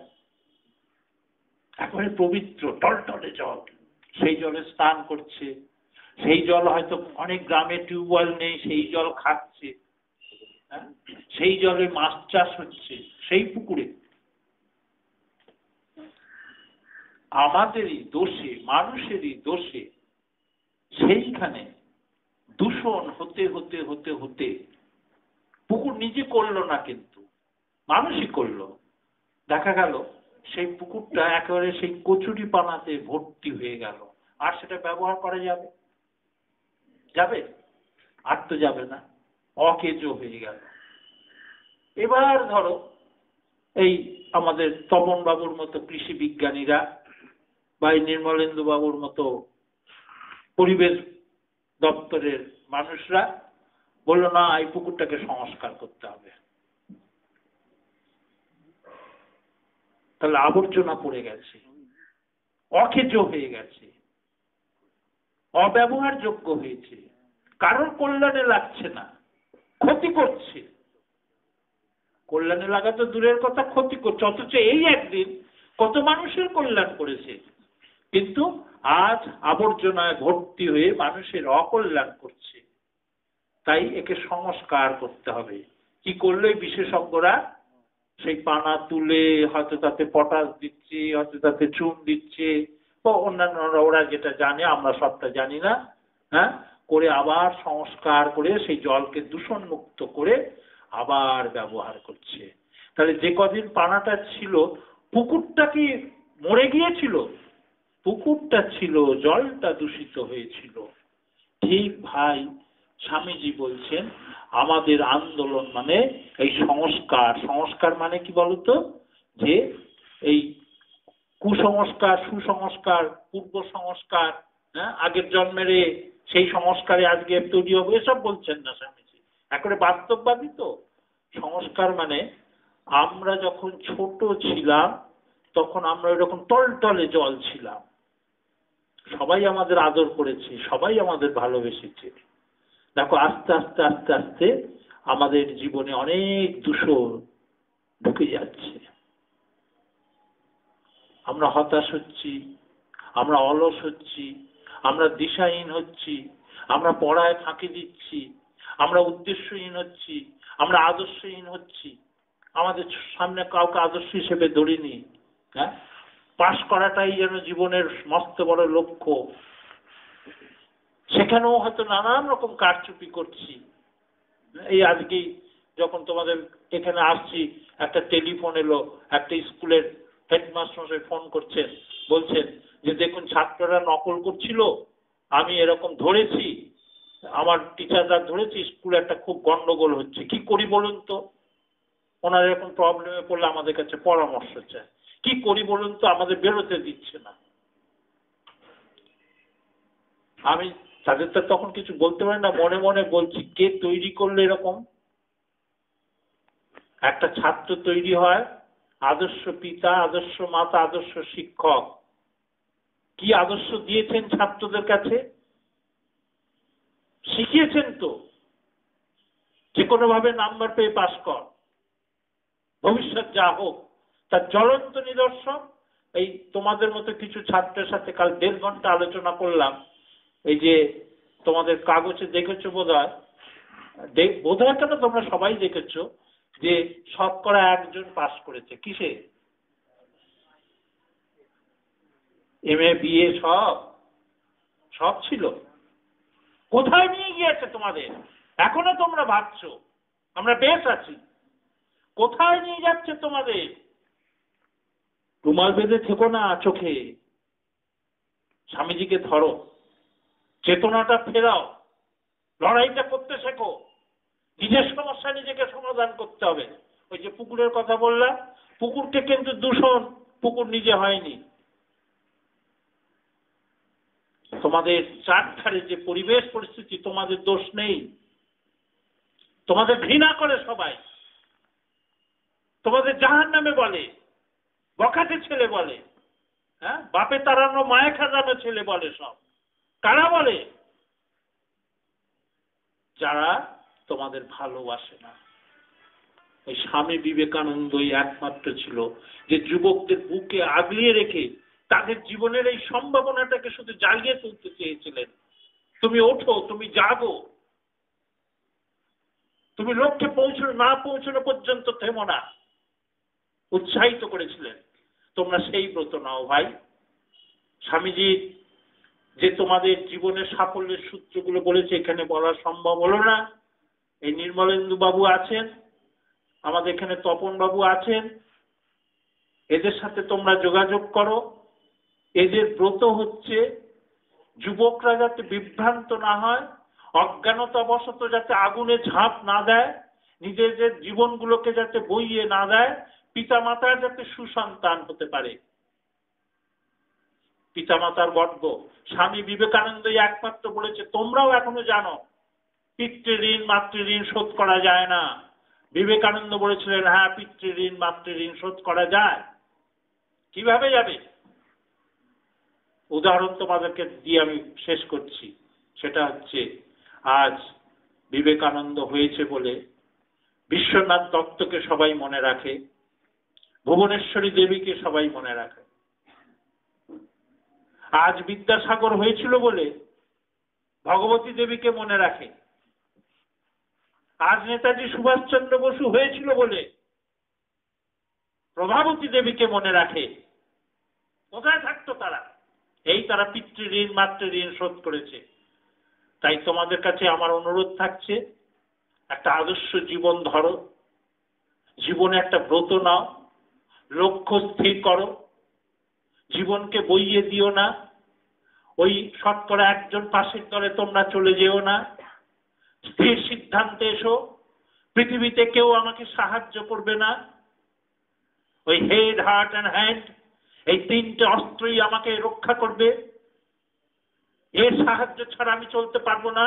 একেবারে পবিত্র টলটলে জল, সেই জলে স্নান করছে, সেই জল হয়তো অনেক গ্রামে টিউবওয়েল নেই, সেই জল খাচ্ছে, সেই জলে মাছ চাষ হচ্ছে সেই পুকুরে। আমাদেরই দোষে, মানুষেরই দোষে সেইখানে দূষণ হতে হতে হতে হতে পুকুর নিজে করলো না, কিন্তু মানুষই করলো। দেখা গেল সেই পুকুরটা একেবারে সেই কচুরি পানাতে ভর্তি হয়ে গেল। আর সেটা ব্যবহার করা যাবে? যাবে? আর তো যাবে না, অকেজো হয়ে গেল। এবার ধরো এই আমাদের তপন বাবুর মতো কৃষি বিজ্ঞানীরা বা এই নির্মলেন্দু বাবুর মতো পরিবেশ দপ্তরের মানুষরা বললো না, এই পুকুরটাকে সংস্কার করতে হবে। তাহলে আবর্জনা পড়ে গেছে, অকেজো হয়ে গেছে, অব্যবহারযোগ্য হয়েছে, কারোর কল্যাণে লাগছে না, ক্ষতি করছে। কল্যাণে লাগা তো দূরের কথা, ক্ষতি করছে। অথচ এই একদিন কত মানুষের কল্যাণ করেছে, কিন্তু আজ আবর্জনায় ভর্তি হয়ে মানুষের অকল্যাণ করছে। তাই একে সংস্কার করতে হবে। কি করলে বিশেষজ্ঞরা সেই পানা তুলে হয়তো তাতে পটাশ দিচ্ছে, হয়তো তাতে চুন দিচ্ছে, বা অন্যান্য ওরা যেটা জানে, আমরা সবটা জানি না, হ্যাঁ, করে আবার সংস্কার করে সেই জলকে দূষণ মুক্ত করে আবার ব্যবহার করছে। তাহলে যে কদিন পানাটা ছিল, পুকুরটা কি মরে গিয়েছিল? পুকুরটা ছিল, জলটা দূষিত হয়েছিল। ঠিক ভাই, স্বামীজি বলছেন আমাদের আন্দোলন মানে এই সংস্কার, সংস্কার মানে কি বলতো, যে এই কুসংস্কার, সুসংস্কার, পূর্ব সংস্কার, হ্যাঁ, আগের জন্মের সেই সংস্কারে আজকে তৈরি হবে এসব বলছেন না স্বামীজি, একেবারে বাস্তববাদী। তো সংস্কার মানে আমরা যখন ছোট ছিলাম তখন আমরা ওইরকম টলটলে জল ছিলাম, সবাই আমাদের আদর করেছে, সবাই আমাদের ভালোবেসেছে। দেখো আস্তে আস্তে আস্তে আস্তে আমাদের জীবনে অনেক দূষণ ঢুকে যাচ্ছে, আমরা হতাশ হচ্ছি, আমরা অলস হচ্ছি, আমরা দিশাহীন হচ্ছি, আমরা পড়ায় ফাঁকি দিচ্ছি, আমরা উদ্দেশ্যহীন হচ্ছি, আমরা আদর্শহীন হচ্ছি, আমাদের সামনে কাউকে আদর্শ হিসেবে ধরিনি। হ্যাঁ, পাশ করাটাই যেন জীবনের মস্ত বড় লক্ষ্য, সেখানেও হয়তো নানান রকম কারচুপি করছি। এই আজকেই যখন তোমাদের এখানে আসছি একটা টেলিফোন এলো, একটা স্কুলের হেডমাস্টার ফোন করছেন, বলছেন যে দেখুন ছাত্ররা নকল করছিল, আমি এরকম ধরেছি, আমার টিচাররা ধরেছি, স্কুলে একটা খুব গন্ডগোল হচ্ছে, কি করি বলুন তো। ওনারা এরকম প্রবলেমে পড়লে আমাদের কাছে পরামর্শ চায়, কি করি বলুন তো, আমাদের বেরোতে দিচ্ছে না। আমি তাদের তো তখন কিছু বলতে পারি না, মনে মনে বলছি কে তৈরি করলে এরকম। একটা ছাত্র তৈরি হয় আদর্শ পিতা, আদর্শ মাতা, আদর্শ শিক্ষক। কি আদর্শ দিয়েছেন ছাত্রদের কাছে? শিখিয়েছেন তো যে কোনো ভাবে নাম্বার পেয়ে পাস কর, ভবিষ্যৎ যা হোক। তার জ্বলন্ত নিদর্শন এই তোমাদের মতো কিছু ছাত্রের সাথে কাল 1.5 ঘন্টা আলোচনা করলাম। এই যে তোমাদের কাগজে দেখেছো বোধহয়, বোধহয় কেন তোমরা সবাই দেখেছো যে শতকরা 1 জন পাস করেছে কিসে, MA BA সব সব ছিল। কোথায় নিয়ে গিয়েছে তোমাদের? এখনো তোমরা ভাবছো আমরা বেশ আছি, কোথায় নিয়ে যাচ্ছে তোমাদের? রুমাল বেঁধে থেকো না চোখে, স্বামীজিকে ধরো, চেতনাটা ফেরাও, লড়াইটা করতে শেখো, নিজের সমস্যা নিজেকে সমাধান করতে হবে। ওই যে পুকুরের কথা বললাম, পুকুরকে কিন্তু দূষণ পুকুর নিজে হয়নি, তোমাদের চারধারে যে পরিবেশ পরিস্থিতি, তোমাদের দোষ নেই। তোমাদের ঘৃণা করে সবাই, তোমাদের জাহান্নামে বলে, বখাটে ছেলে বলে, হ্যাঁ, বাপে তাড়ানো মায়ে খাজানো ছেলে বলে। সব কারা বলে? যারা তোমাদের ভালোবাসে না। ওই স্বামী বিবেকানন্দই একমাত্র ছিল যে যুবকদের বুকে আগলিয়ে রেখে তাদের জীবনের এই সম্ভাবনাটাকে শুধু জাগিয়ে তুলতে চেয়েছিলেন। তুমি ওঠো, তুমি জাগো, তুমি লক্ষ্যে পৌঁছানো পর্যন্ত থেমো না, উৎসাহিত করেছিলেন। তোমরা সেই ব্রত নাও ভাই। স্বামীজি যে তোমাদের জীবনের সাফল্যের সূত্রগুলো বলেছে এখানে বলা সম্ভব হলো না। এই নির্মলেন্দু বাবু আছেন, আমাদের এখানে তপন বাবু আছেন, এদের সাথে তোমরা যোগাযোগ করো। এদের ব্রত হচ্ছে যুবকরা যাতে বিভ্রান্ত না হয়, অজ্ঞানতাবশত যাতে আগুনে ঝাঁপ না দেয়, নিজেদের জীবনগুলোকে যাতে বইয়ে না দেয়, পিতামাতার যাতে সুসন্তান হতে পারে। পিতামাতার গর্ব স্বামী বিবেকানন্দই একমাত্র বলেছে, তোমরাও এখনো জানো পিতৃঋণ মাতৃঋণ শোধ করা যায় না। বিবেকানন্দ বলেছিলেন হ্যাঁ, পিতৃঋণ মাতৃঋণ শোধ করা যায়। কিভাবে যাবে? উদাহরণ তোমাদেরকে দিয়ে আমি শেষ করছি। সেটা হচ্ছে আজ বিবেকানন্দ হয়েছে বলে বিশ্বনাথ দত্তকে সবাই মনে রাখে, ভুবনেশ্বরী দেবীকে সবাই মনে রাখে। আজ বিদ্যাসাগর হয়েছিল বলে ভগবতী দেবীকে মনে রাখে। আজ নেতাজি সুভাষচন্দ্র বসু হয়েছিল বলে প্রভাবতী দেবীকে মনে রাখে। কোথায় থাকতো তারা? এই তারা পিতৃঋণ মাতৃঋণ শোধ করেছে। তাই তোমাদের কাছে আমার অনুরোধ থাকছে, একটা আদর্শ জীবন ধরো, জীবনে একটা ব্রত নাও, লক্ষ্য স্থির করো, জীবনকে বইয়ে দিও না, ওই শতকরা 1 জন পাশের দলে তোমরা চলে যেও না। স্থির সিদ্ধান্তে এসো, পৃথিবীতে কেউ আমাকে সাহায্য করবে না, ওই হেড, হার্ট অ্যান্ড হ্যান্ড, এই তিনটে অস্ত্রই আমাকে রক্ষা করবে, এর সাহায্য ছাড়া আমি চলতে পারবো না।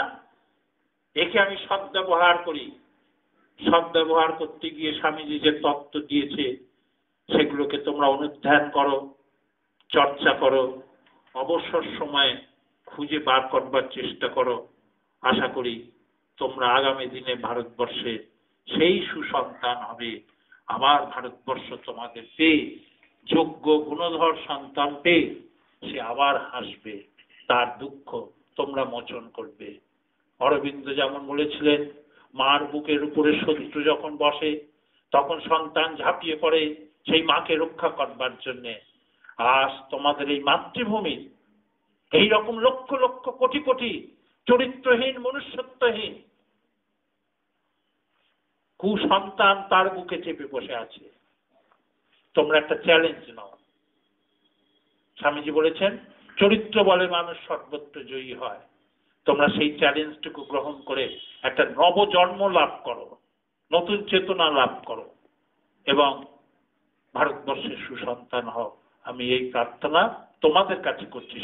একে আমি সদ্ব্যবহার করি। সদ্ব্যবহার করতে গিয়ে স্বামীজি যে তত্ত্ব দিয়েছে সেগুলোকে তোমরা অনুধ্যান করো, চর্চা করো, অবসর সময়ে খুঁজে বার করবার চেষ্টা করো। আশা করি তোমরা আগামী দিনে ভারতবর্ষে সেই সুসন্তান হবে। আবার ভারতবর্ষ তোমাদের পেয়ে, যোগ্য গুণধর সন্তান পেয়ে সে আবার হাসবে, তার দুঃখ তোমরা মোচন করবে। অরবিন্দ যেমন বলেছিলেন, মার বুকের উপরে শত্রু যখন বসে তখন সন্তান ঝাঁপিয়ে পড়ে সেই মাকে রক্ষা করবার জন্যে। আজ তোমাদের এই মাতৃভূমির এইরকম লক্ষ লক্ষ কোটি কোটি চরিত্রহীন, মনুষ্যত্বহীন কুসন্তান তার বুকে চেপে বসে আছে। তোমরা একটা চ্যালেঞ্জ নাও। স্বামীজি বলেছেন, চরিত্র বলে মানুষ সর্বত্র জয়ী হয়। তোমরা সেই চ্যালেঞ্জটুকু গ্রহণ করে একটা নবজন্ম লাভ করো, নতুন চেতনা লাভ করো এবং ভারতবর্ষের সুসন্তান হও। আমি এই প্রার্থনা তোমাদের কাছে করছি।